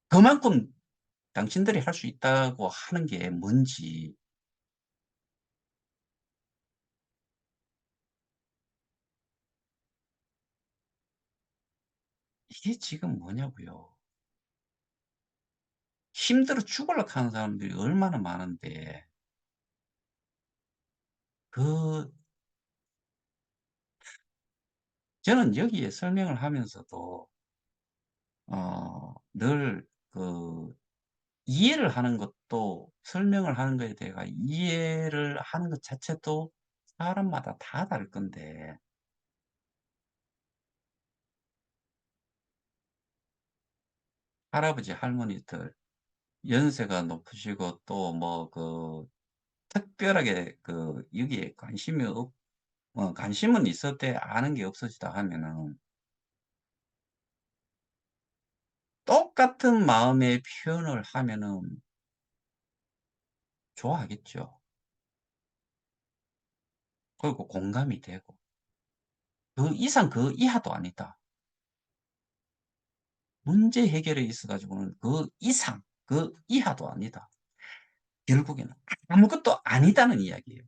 Speaker 1: 그만큼 당신들이 할 수 있다고 하는 게 뭔지 이게 지금 뭐냐고요. 힘들어 죽으려고 하는 사람들이 얼마나 많은데 그 저는 여기에 설명을 하면서도 늘 이해를 하는 것도 설명을 하는 것에 대해 이해를 하는 것 자체도 사람마다 다 다를 건데 할아버지 할머니들 연세가 높으시고 또 뭐 특별하게 여기에 관심은 있었대 아는 게 없으시다 하면은 똑같은 마음의 표현을 하면은 좋아하겠죠. 그리고 공감이 되고. 그 이상 그 이하도 아니다. 문제 해결에 있어 가지고는 그 이상 그 이하도 아니다. 결국에는 아무것도 아니다는 이야기예요.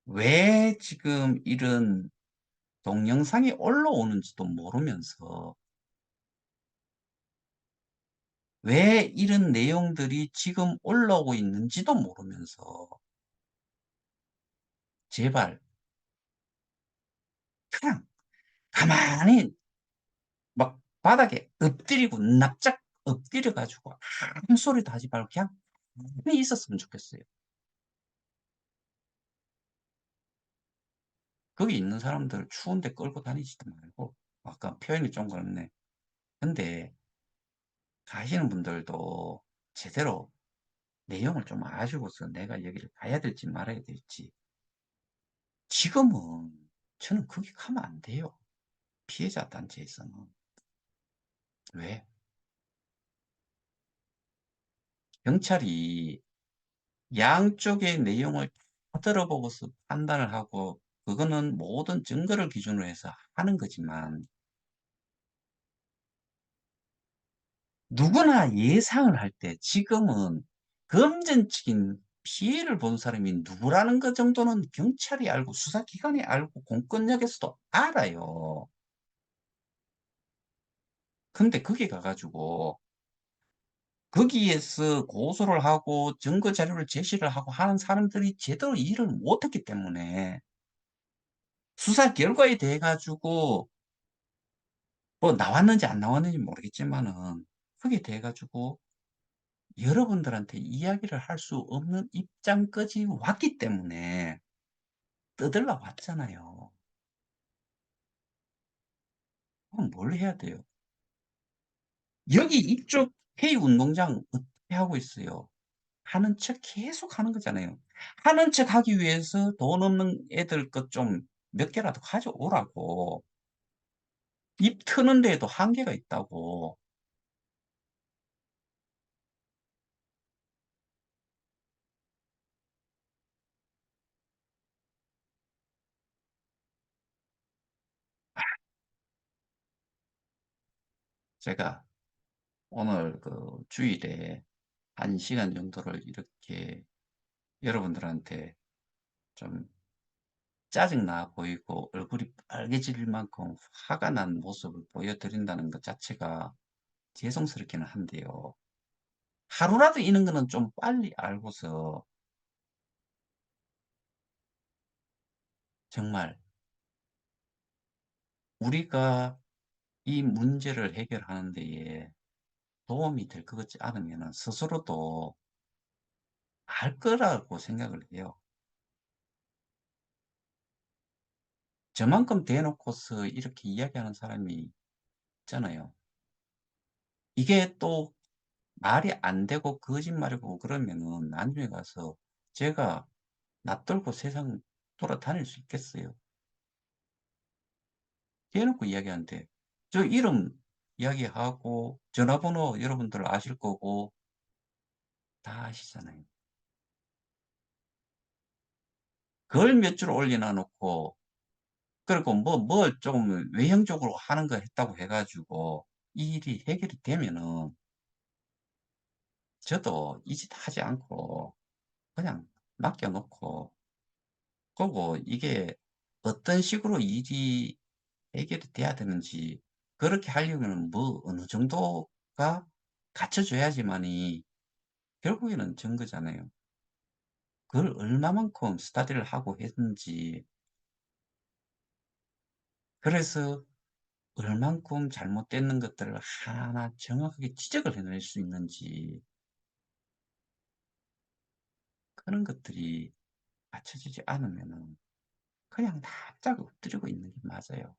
Speaker 1: 왜 지금 이런 동영상이 올라오는지도 모르면서 왜 이런 내용들이 지금 올라오고 있는지도 모르면서 제발 그냥 가만히 막 바닥에 엎드리고 납작 엎드려 가지고 아무 소리도 하지 말고 그냥 가만히 있었으면 좋겠어요. 거기 있는 사람들 추운데 끌고 다니지도 말고, 아까 표현이 좀 그렇네. 근데 가시는 분들도 제대로 내용을 좀 아시고서 내가 여기를 가야 될지 말아야 될지. 지금은 저는 거기 가면 안 돼요. 피해자 단체에서는. 왜? 경찰이 양쪽의 내용을 다 들어보고서 판단을 하고, 그거는 모든 증거를 기준으로 해서 하는 거지만, 누구나 예상을 할 때 지금은 금전적인 피해를 본 사람이 누구라는 것 정도는 경찰이 알고 수사기관이 알고 공권력에서도 알아요. 근데 거기 가 가지고 거기에서 고소를 하고 증거 자료를 제시를 하고 하는 사람들이 제대로 일을 못했기 때문에, 수사 결과에 대해 가지고 뭐 나왔는지 안 나왔는지 모르겠지만은, 거기에 대해 가지고 여러분들한테 이야기를 할 수 없는 입장까지 왔기 때문에 떠들라 왔잖아요. 그럼 뭘 해야 돼요? 여기 이쪽 K 운동장 어떻게 하고 있어요? 하는 척 계속 하는 거잖아요. 하는 척 하기 위해서 돈 없는 애들 것 좀 몇 개라도 가져오라고. 입 트는 데에도 한계가 있다고. 제가 오늘 그 주일에 1 시간 정도를 이렇게 여러분들한테 좀 짜증 나 보이고 얼굴이 빨개질 만큼 화가 난 모습을 보여드린다는 것 자체가 죄송스럽기는 한데요. 하루라도 이런 거는 좀 빨리 알고서 정말 우리가 이 문제를 해결하는 데에 도움이 될 것 같지 않으면은 스스로도 알 거라고 생각을 해요. 저만큼 대놓고서 이렇게 이야기하는 사람이 있잖아요. 이게 또 말이 안 되고 거짓말이고 그러면은 나중에 가서 제가 낯들고 세상 돌아다닐 수 있겠어요? 대놓고 이야기하는데, 저 이름 이야기하고 전화번호 여러분들 아실 거고 다 아시잖아요. 글 몇 줄 올려놔 놓고, 그리고 뭘 좀 외형적으로 하는 거 했다고 해 가지고 이 일이 해결이 되면은 저도 이 짓 하지 않고 그냥 맡겨 놓고, 그리고 이게 어떤 식으로 일이 해결이 돼야 되는지, 그렇게 하려면은 뭐 어느 정도가 갖춰져야지만이 결국에는 증거잖아요. 그걸 얼마만큼 스터디를 하고 했는지, 그래서 얼만큼 잘못되는 것들을 하나하나 정확하게 지적을 해낼 수 있는지, 그런 것들이 갖춰지지 않으면은 그냥 납작 엎드리고 있는 게 맞아요.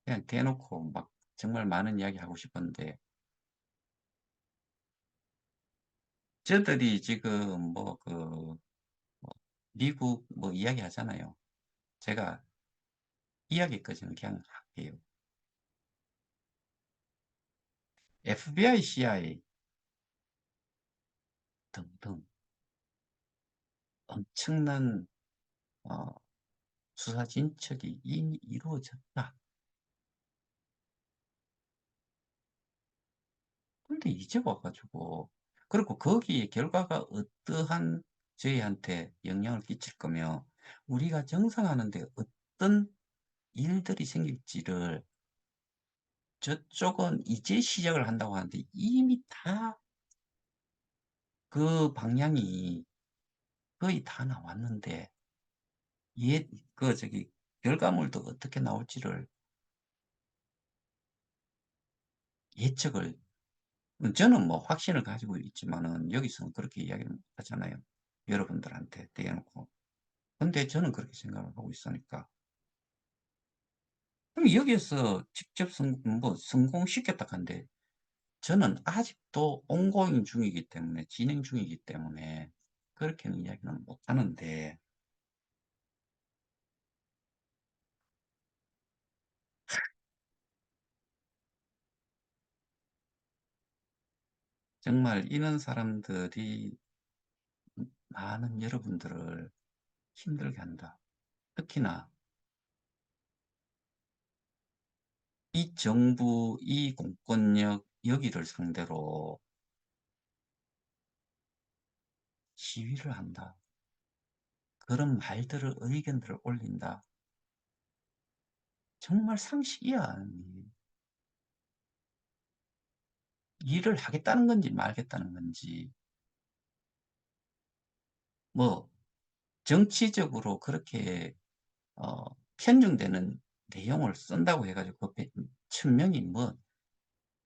Speaker 1: 그냥 대놓고 막 정말 많은 이야기 하고 싶었는데, 저들이 지금 뭐 미국 뭐 이야기하잖아요. 제가 이야기까지는 그냥 할게요. FBI, CIA 등등 엄청난 어 수사 진척이 이미 이루어졌다. 근데 이제 와 가지고, 그리고 거기에 결과가 어떠한 저희한테 영향을 끼칠 거며 우리가 정상하는 데 어떤 일들이 생길지를 저쪽은 이제 시작을 한다고 하는데 이미 다 그 방향이 거의 다 나왔는데, 예, 결과물도 어떻게 나올지를 예측을 저는 뭐 확신을 가지고 있지만은 여기서는 그렇게 이야기를 못 하잖아요, 여러분들한테 대놓고. 근데 저는 그렇게 생각을 하고 있으니까. 그럼 여기에서 직접 성공시켰다 한데 저는 아직도 ongoing 중이기 때문에 진행 중이기 때문에 그렇게는 이야기는 못 하는데 정말 이런 사람들이 많은 여러분들을 힘들게 한다. 특히나 이 정부, 이 공권력 여기를 상대로 시위를 한다. 그런 말들을 의견들을 올린다. 정말 상식이야. 아니. 일을 하겠다는 건지 말겠다는 건지 뭐 정치적으로 그렇게 어 편중되는 내용을 쓴다고 해 가지고 그 1,000명이 뭐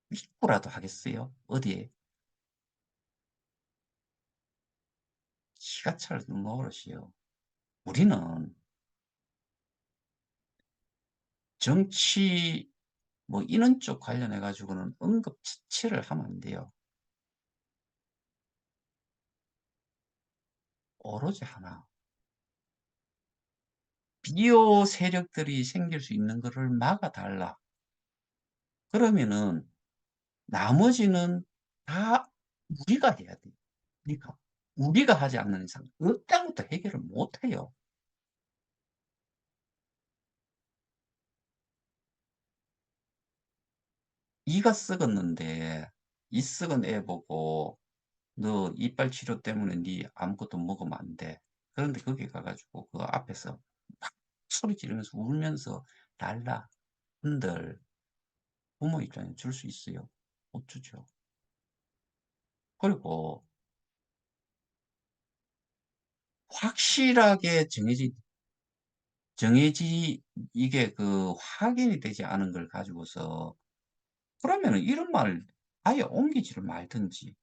Speaker 1: 믿고라도 하겠어요? 어디에 기가 차는 노릇이요. 우리는 정치 뭐 이런 쪽 관련해 가지고는 언급자체를 하면 안 돼요. 오로지 하나. 비호 세력들이 생길 수 있는 거를 막아 달라. 그러면은 나머지는 다 우리가 해야 돼. 우리가. 우리가 하지 않는 이상 어떤 것도 해결을 못 해요. 이가 썩었는데 이 썩은 애 보고 "너 이빨 치료 때문에 네 아무것도 먹으면 안 돼." 그런데 거기 가 가지고 그 앞에서 막 소리 지르면서 울면서 달라 한들 부모 입장에 줄 수 있어요? 못 주죠. 그리고 확실하게 정해지 이게 그 확인이 되지 않은 걸 가지고서 그러면은 이런 말 아예 옮기지를 말든지.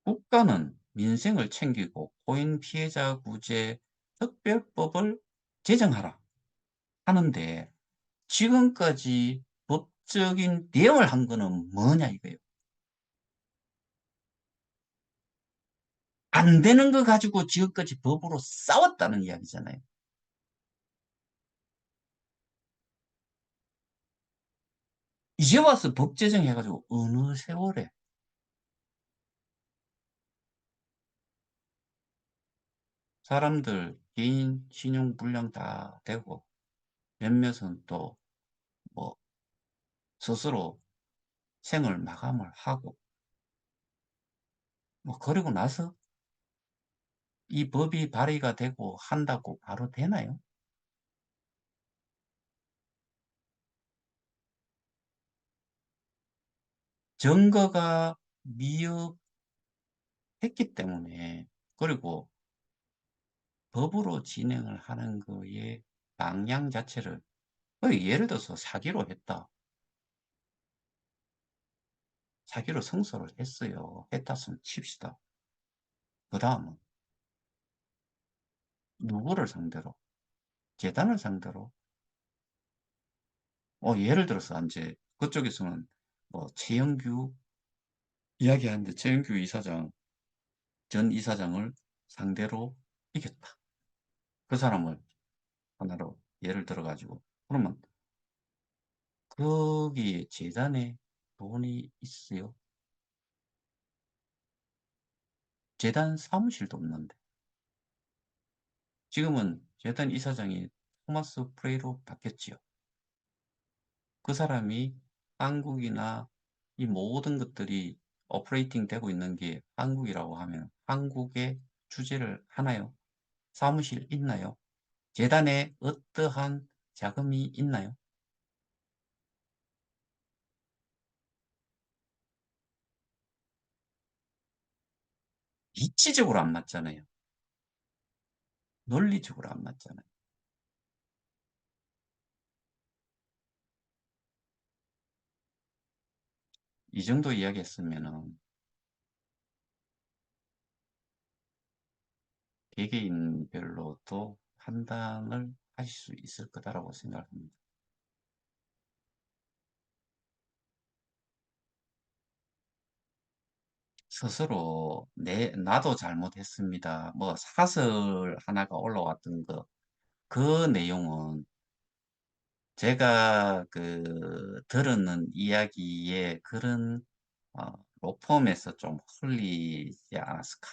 Speaker 1: 국가는 민생을 챙기고 코인 피해자 구제 특별법을 제정하라 하는데 지금까지 법적인 대응을 한 거는 뭐냐 이거예요. 안 되는 거 가지고 지금까지 법으로 싸웠다는 이야기잖아요. 이제 와서 법 제정해 가지고 어느 세월에 사람들 개인 신용 불량 다 되고 몇몇은 또 뭐 스스로 생을 마감을 하고 뭐 그러고 나서 이 법이 발의가 되고 한다고 바로 되나요? 증거가 미흡했기 때문에 그리고 법으로 진행을 하는 거의 방향 자체를 예를 들어서 사기로 했다. 사기로 승소를 했어요. 했다손 칩시다. 그다음은 누구를 상대로? 재단을 상대로? 예를 들어서 인제 그쪽에서는 뭐 최영규 이야기하는데 최영규 이사장 전 이사장을 상대로 이겼다. 그 사람을 하나로 예를 들어 가지고 그러면 거기에 재단에 돈이 있어요? 재단 사무실도 없는데. 지금은 재단 이사장이 토마스 프레이로 바뀌었지요. 그 사람이 한국이나 이 모든 것들이 오퍼레이팅 되고 있는 게 한국이라고 하면 한국에 주재를 하나요? 사무실 있나요? 재단에 어떠한 자금이 있나요? 이치적으로 안 맞잖아요. 논리적으로 안 맞잖아요. 이 정도 이야기했으면은 개개인별로도 판단을 하실 수 있을 거다라고 생각합니다. 스스로 나도 잘못했습니다. 뭐 사설 하나가 올라왔던 그 내용은 제가 들었는 이야기에 그런 로펌에서 좀 흘리지 않았을까?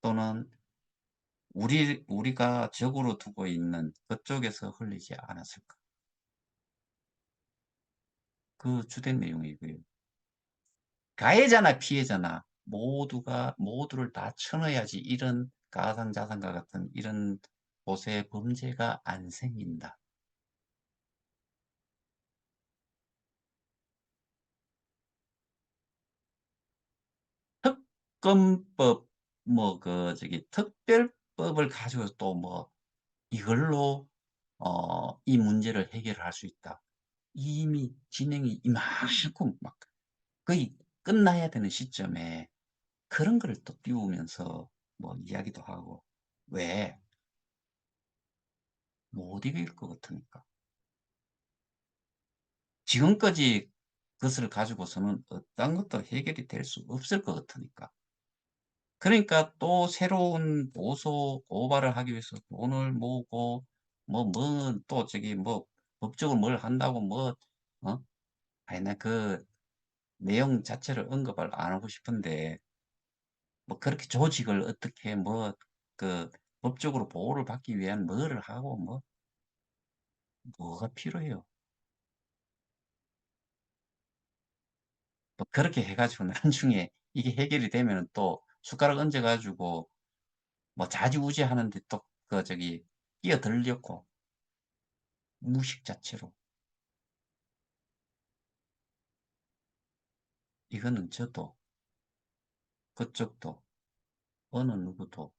Speaker 1: 또는 우리가 적으로 두고 있는 그쪽에서 흘리지 않았을까? 그 주된 내용이고요. 가해자나 피해자나 모두를 다 쳐넣어야지 이런 가상자산가 같은 이런 곳에 범죄가 안 생긴다. 특검법 특별법을 가지고 또 이걸로 이 문제를 해결할 수 있다. 이미 진행이 이만큼 막 거의 끝나야 되는 시점에 그런 거를 또 띄우면서 이야기도 하고 왜? 못 이길 것 같으니까. 지금까지 그것을 가지고서는 어떤 것도 해결이 될 수 없을 것 같으니까. 그러니까 또 새로운 고발을 하기 위해서 돈을 모으고 또 법적으로 뭘 한다고 어? 아니 나 그 내용 자체를 언급을 안 하고 싶은데 그렇게 조직을 어떻게 그 법적으로 보호를 받기 위한 뭐를 하고 뭐가 필요해요. 또 그렇게 해 가지고 나중에 이게 해결이 되면은 또 숟가락 얹어 가지고 좌지우지하는데 또 끼어들려고 무식 자체로. 이거는 저도 그쪽도 어느 누구도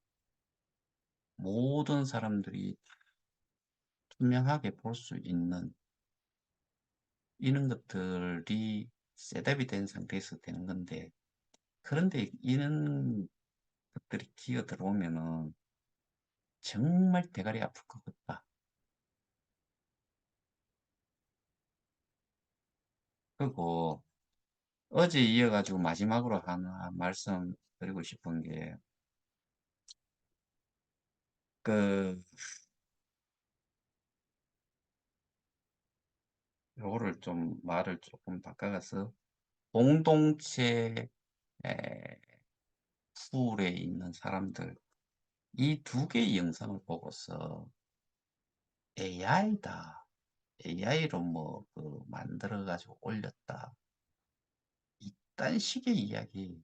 Speaker 1: 모든 사람들이 투명하게 볼 수 있는 이런 것들이 셋업이 된 상태에서 되는 건데 그런데 이런 것들이 기어 들어오면은 정말 대가리 아플 것 같다. 그리고 어제 이어가지고 마지막으로 하나 말씀드리고 싶은 게 그 요거를 좀 말을 조금 바꿔가서 공동체 에, 풀에 있는 사람들 이 두 개의 영상을 보고서 AI다. AI로 만들어 가지고 올렸다. 이딴 식의 이야기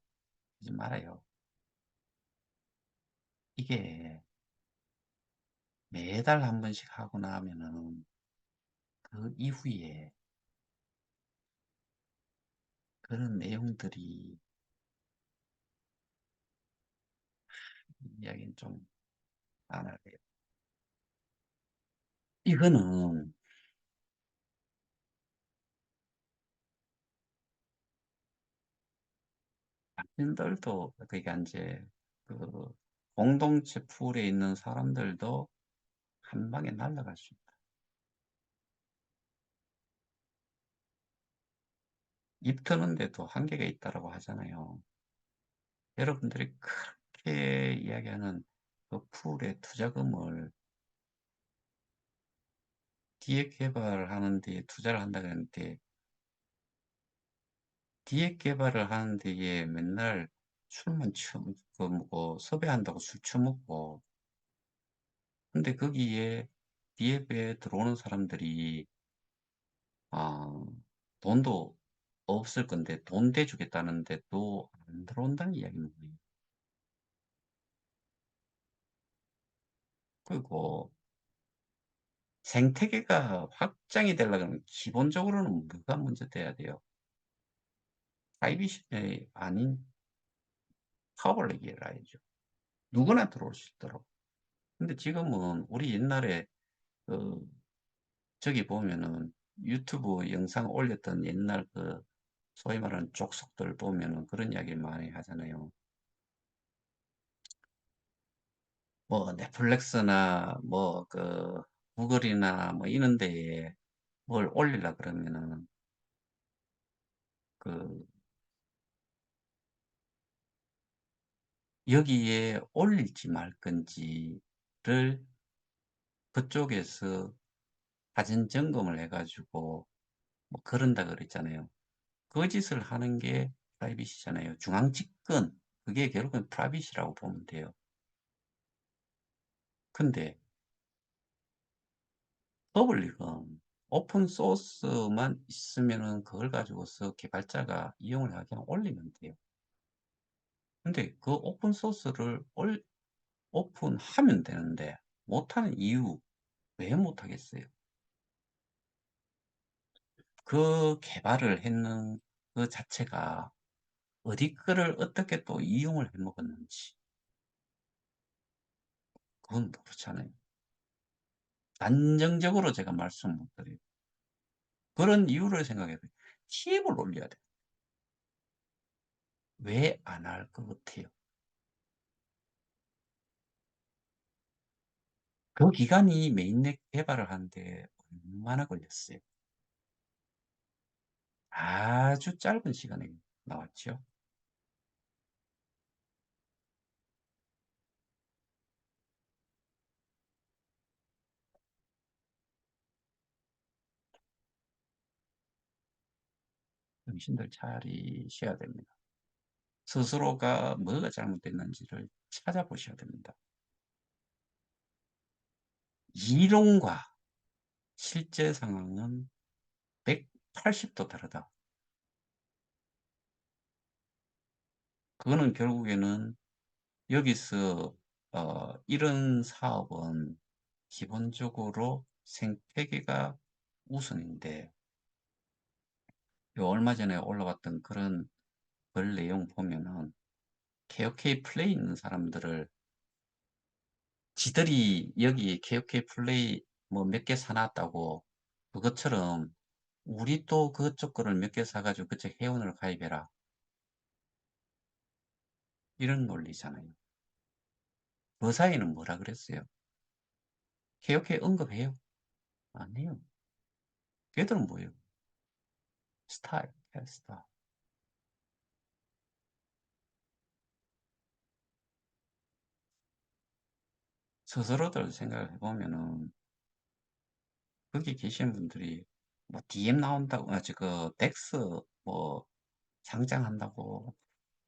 Speaker 1: 하지 말아요. 이게 매달 한 번씩 하고 나면은 그 이후에 그런 내용들이 이야기는 좀 안 할래요. 이거는 자신들도 그러니까 이제 그 공동체 풀에 있는 사람들도 한 방에 날아갈 수 있다. 입 트는데도 한계가 있다라고 하잖아요. 여러분들이 그렇게 이야기하는 그 풀의 투자금을 기획 개발하는 데 투자를 한다 그랬는데 기획 개발을 하는 데에 맨날 술만 섭외한다고 술 처먹고 근데 거기에 기업에 들어오는 사람들이 아, 돈도 없을 건데 돈 대주겠다는데 또 안 들어온다는 이야기는 뭐예요. 그리고 생태계가 확장이 되려면 기본적으로는 뭐가 먼저 돼야 돼요? 프라이빗이 아닌 퍼블릭이라야죠. 누구나 들어올 수 있도록. 근데 지금은 우리 옛날에 그 저기 보면은 유튜브 영상 올렸던 옛날 그 소위 말하는 족속들 보면은 그런 이야기 많이 하잖아요. 뭐 넷플릭스나 뭐 그 구글이나 뭐 이런 데에 뭘 올리려 그러면은 그 여기에 올릴지 말 건지를 그쪽에서 사전 점검을 해가지고 뭐 그런다 그랬잖아요. 그 짓을 하는 게 프라이빗이잖아요. 중앙 집권. 그게 결국은 프라이빗이라고 보면 돼요. 근데 퍼블릭은 오픈 소스만 있으면은 그걸 가지고서 개발자가 이용을 하게 그냥 올리면 돼요. 근데 그 오픈 소스를 오픈하면 되는데 못하는 이유 왜 못하겠어요? 그 개발을 했는 그 자체가 어디 거를 어떻게 또 이용을 해 먹었는지 그건 모르잖아요. 단정적으로 제가 말씀 못 드려요. 그런 이유를 생각해도 TF를 올려야 돼. 왜 안 할 것 같아요? 그 기간이 메인넷 개발을 하는데 얼마나 걸렸어요? 아주 짧은 시간에 나왔죠. 정신들 차리셔야 됩니다. 스스로가 뭐가 잘못됐는지를 찾아보셔야 됩니다. 이론과 실제 상황은 180도 다르다. 그거는 결국에는 여기서 이런 사업은 기본적으로 생태계가 우선인데 요 얼마 전에 올라왔던 그런 글 내용 보면은 KOK 플레이 있는 사람들을 지들이 여기 KOK 플레이 뭐 몇 개 사놨다고 그것처럼 우리 또 그쪽 거를 몇 개 사가지고 그쪽 회원을 가입해라 이런 논리잖아요. 그 사이는 뭐라 그랬어요? KOK 언급해요? 아니에요. 걔들은 뭐예요? 스타일, 스타일. 스스로들 생각을 해보면은 거기 계신 분들이 뭐 DM 나온다고 아직 그 덱스 뭐 상장한다고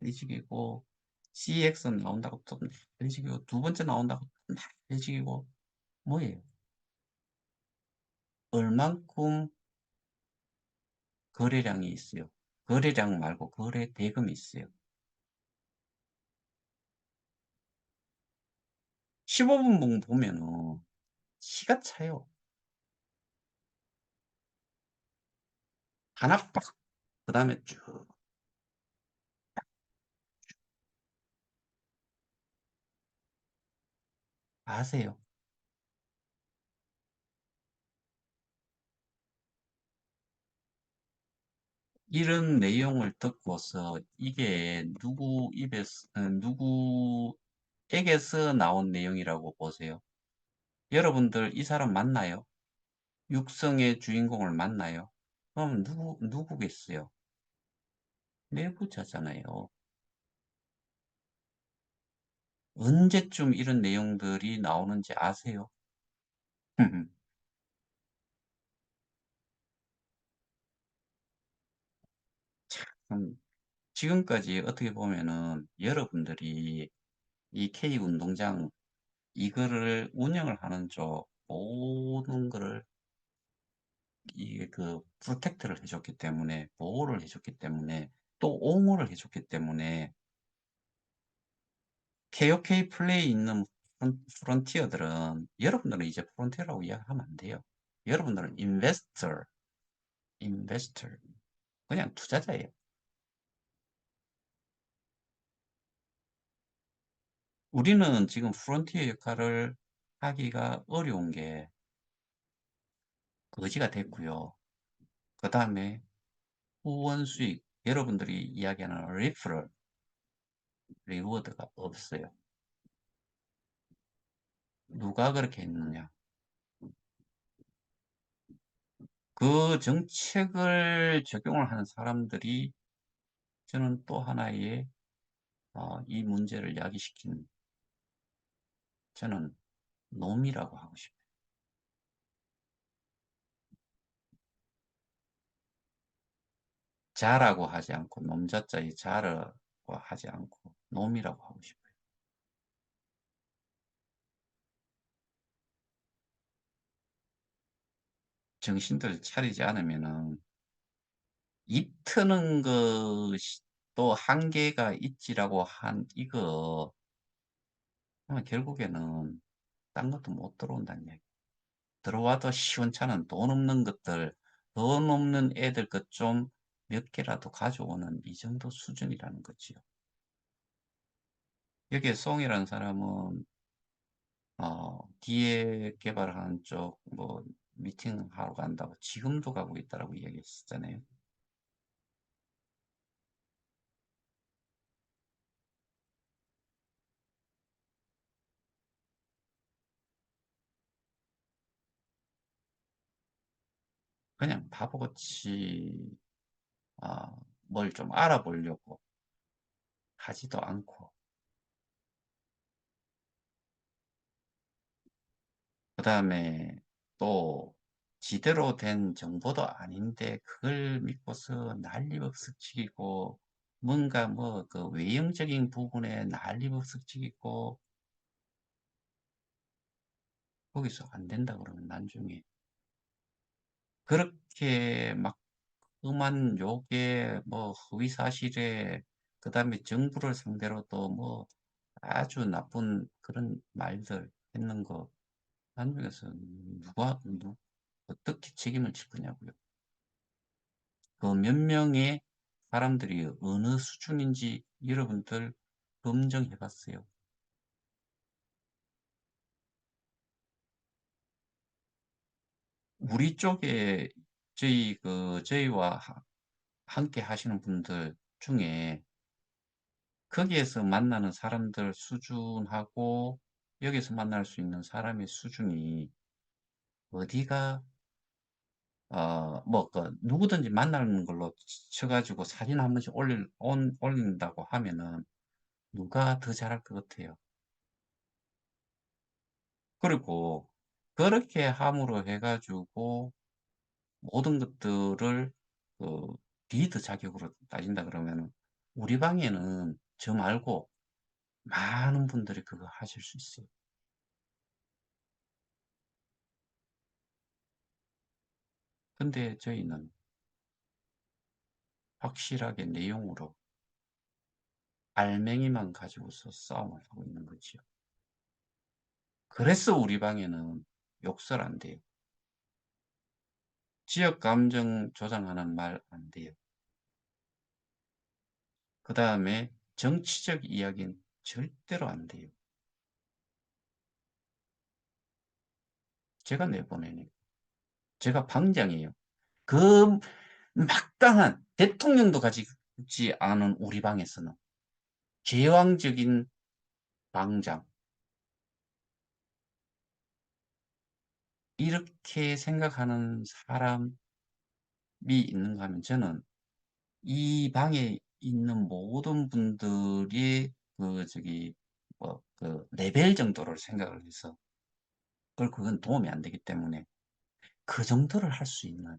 Speaker 1: 해지기고 CX 나온다고 또 해지기고 두 번째 나온다고 또 해지기고 뭐예요? 얼만큼 거래량이 있어요. 거래량 말고 거래 대금이 있어요. 15분 보면은 키가 차요. 하나 빡, 그 다음에 쭉 아세요. 이런 내용을 듣고서 이게 누구에게서 나온 내용이라고 보세요. 여러분들 이 사람 맞나요? 육성의 주인공을 만나요? 그럼 누구겠어요? 내부자잖아요. 언제쯤 이런 내용들이 나오는지 아세요? 참, 지금까지 어떻게 보면은 여러분들이 이 K운동장 이거를 운영을 하는 쪽 모든 거를 이게 그 프로텍트를 해줬기 때문에 보호를 해줬기 때문에 또 옹호를 해줬기 때문에 KOK 플레이 있는 프론티어들은 여러분들은 이제 프론티어라고 이야기하면 안 돼요. 여러분들은 인베스터, 그냥 투자자예요. 우리는 지금 프론티어 역할을 하기가 어려운 게 거지가 됐고요. 그다음에 후원 수익, 여러분들이 이야기하는 리퍼럴, 리워드가 없어요. 누가 그렇게 했느냐? 그 정책을 적용을 하는 사람들이 저는 또 하나의 이 문제를 야기시킨 저는 놈이라고 하고 싶어요. 자라고 하지 않고 놈자자의 자라고 하지 않고 놈이라고 하고 싶어요. 정신들 차리지 않으면은 입 트는 것이 또 한계가 있지라고 한 이거 결국에는 딴 것도 못 들어온다는 이야기. 들어와도 시원찮은 돈 없는 것들, 돈 없는 애들 것 좀 몇 개라도 가져오는 이 정도 수준이라는 거지요. 여기에 송이라는 사람은 기획 개발하는 쪽 뭐 미팅하러 간다고 지금도 가고 있다라고 이야기했었잖아요. 그냥 바보같이 뭘 좀 알아보려고 하지도 않고 그다음에 또 지대로 된 정보도 아닌데 그걸 믿고서 난리법석치기고 뭔가 뭐 그 외형적인 부분에 난리법석치기고 거기서 안 된다 그러면 나중에 그렇게 막 험한 욕에 뭐 허위 사실에 그다음에 정부를 상대로 또 뭐 아주 나쁜 그런 말들 했는 거 나중에서 어떻게 책임을 질 거냐고요. 그 몇 명의 사람들이 어느 수준인지 여러분들 검증해 봤어요. 우리 쪽에 저희와 함께 하시는 분들 중에 거기에서 만나는 사람들 수준하고 여기서 만날 수 있는 사람의 수준이 어디가 뭐 그 누구든지 만나는 걸로 쳐 가지고 사진 한 번씩 올린다고 하면은 누가 더 잘할 것 같아요. 그리고 그렇게 함으로 해 가지고 모든 것들을 그 리더 자격으로 따진다 그러면은 우리 방에는 저 말고 많은 분들이 그거 하실 수 있어요. 근데 저희는 확실하게 내용으로 알맹이만 가지고서 싸움을 하고 있는 거지요. 그래서 우리 방에는 욕설 안 돼요. 지역 감정 조장하는 말 안 돼요. 그다음에 정치적 이야기는 절대로 안 돼요. 제가 내보내니까. 제가 방장이에요. 그 막강한 대통령도 가지지 않은 우리 방에서는 제왕적인 방장 이렇게 생각하는 사람이 있는가 하면 저는 이 방에 있는 모든 분들이 뭐 레벨 정도를 생각을 해서 그건 도움이 안 되기 때문에 그 정도를 할 수 있는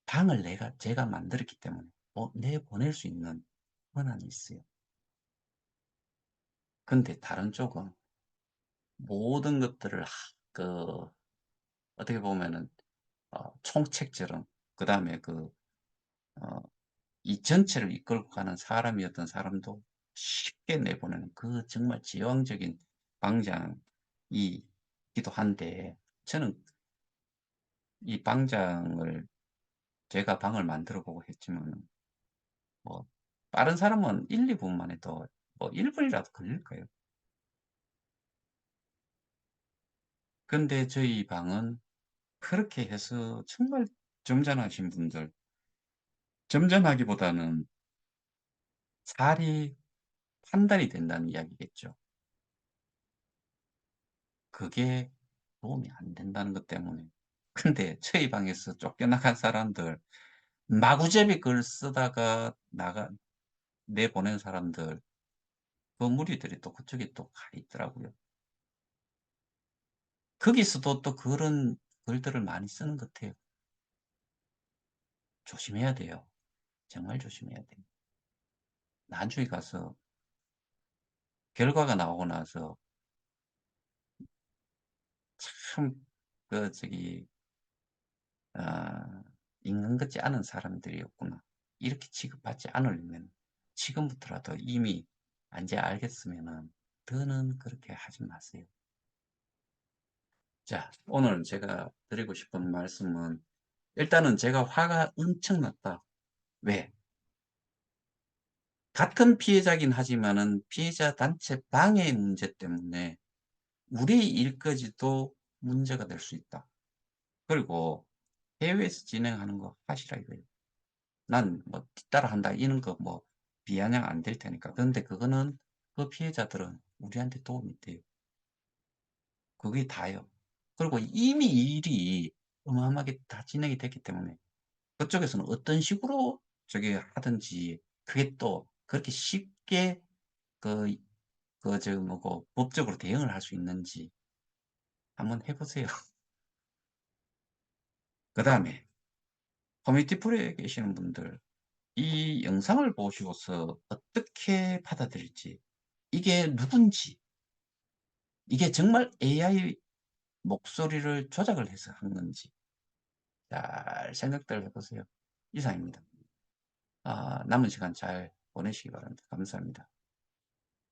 Speaker 1: 방을 제가 만들었기 때문에 내보낼 수 있는 권한이 있어요. 근데 다른 쪽은 모든 것들을 그 어떻게 보면은 총책처럼 그다음에 어 이 전체를 이끌고 가는 사람이었던 사람도 쉽게 내보내는 그 정말 제왕적인 방장이기도 한데 저는 이 방장을 제가 방을 만들어 보고 했지만 뭐 다른 사람은 1-2 분만 해도 뭐 1 분이라도 걸릴 거예요. 근데 저희 방은 그렇게 해서 정말 점잖으신 분들, 점잖하기보다는 살이 판단이 된다는 이야기겠죠. 그게 도움이 안 된다는 것 때문에. 근데 저희 방에서 쫓겨나간 사람들, 마구잡이 글 쓰다가 내보낸 사람들, 그 무리들이 또 그쪽에 또 가 있더라고요. 거기서도 또 그런 글들을 많이 쓰는 것 같아요. 조심해야 돼요. 정말 조심해야 돼요. 나중에 가서 결과가 나오고 나서 참 저기 '아 인간 같지 않은 사람들이었구나.' 이렇게 취급받지 않으려면 지금부터라도 이미 이제 알겠으면은 더는 그렇게 하지 마세요. 자, 오늘 제가 드리고 싶은 말씀은 일단은 제가 화가 엄청 났다. 왜? 같은 피해자긴 하지만은 피해자 단체 방해 문제 때문에 우리 일까지도 문제가 될 수 있다. 그리고 해외에서 진행하는 거 하시라 이거예요. 난 뭐 뒤따라한다 이런 거 뭐 비아냥 안 될 테니까. 그런데 그거는 그 피해자들은 우리한테 도움이 돼요. 그게 다예요. 그리고 이미 일이 어마어마하게 다 진행이 됐기 때문에 그쪽에서는 어떤 식으로 저기 하든지 그게 또 그렇게 쉽게 그 뭐고 법적으로 대응을 할 수 있는지 한번 해 보세요. 그다음에 커뮤니티 프로에 계시는 분들 이 영상을 보시고서 어떻게 받아들일지, 이게 누군지, 이게 정말 AI 목소리를 조작을 해서 한 건지 잘 생각들 해 보세요. 이상입니다. 남은 시간 잘 보내시기 바랍니다. 감사합니다.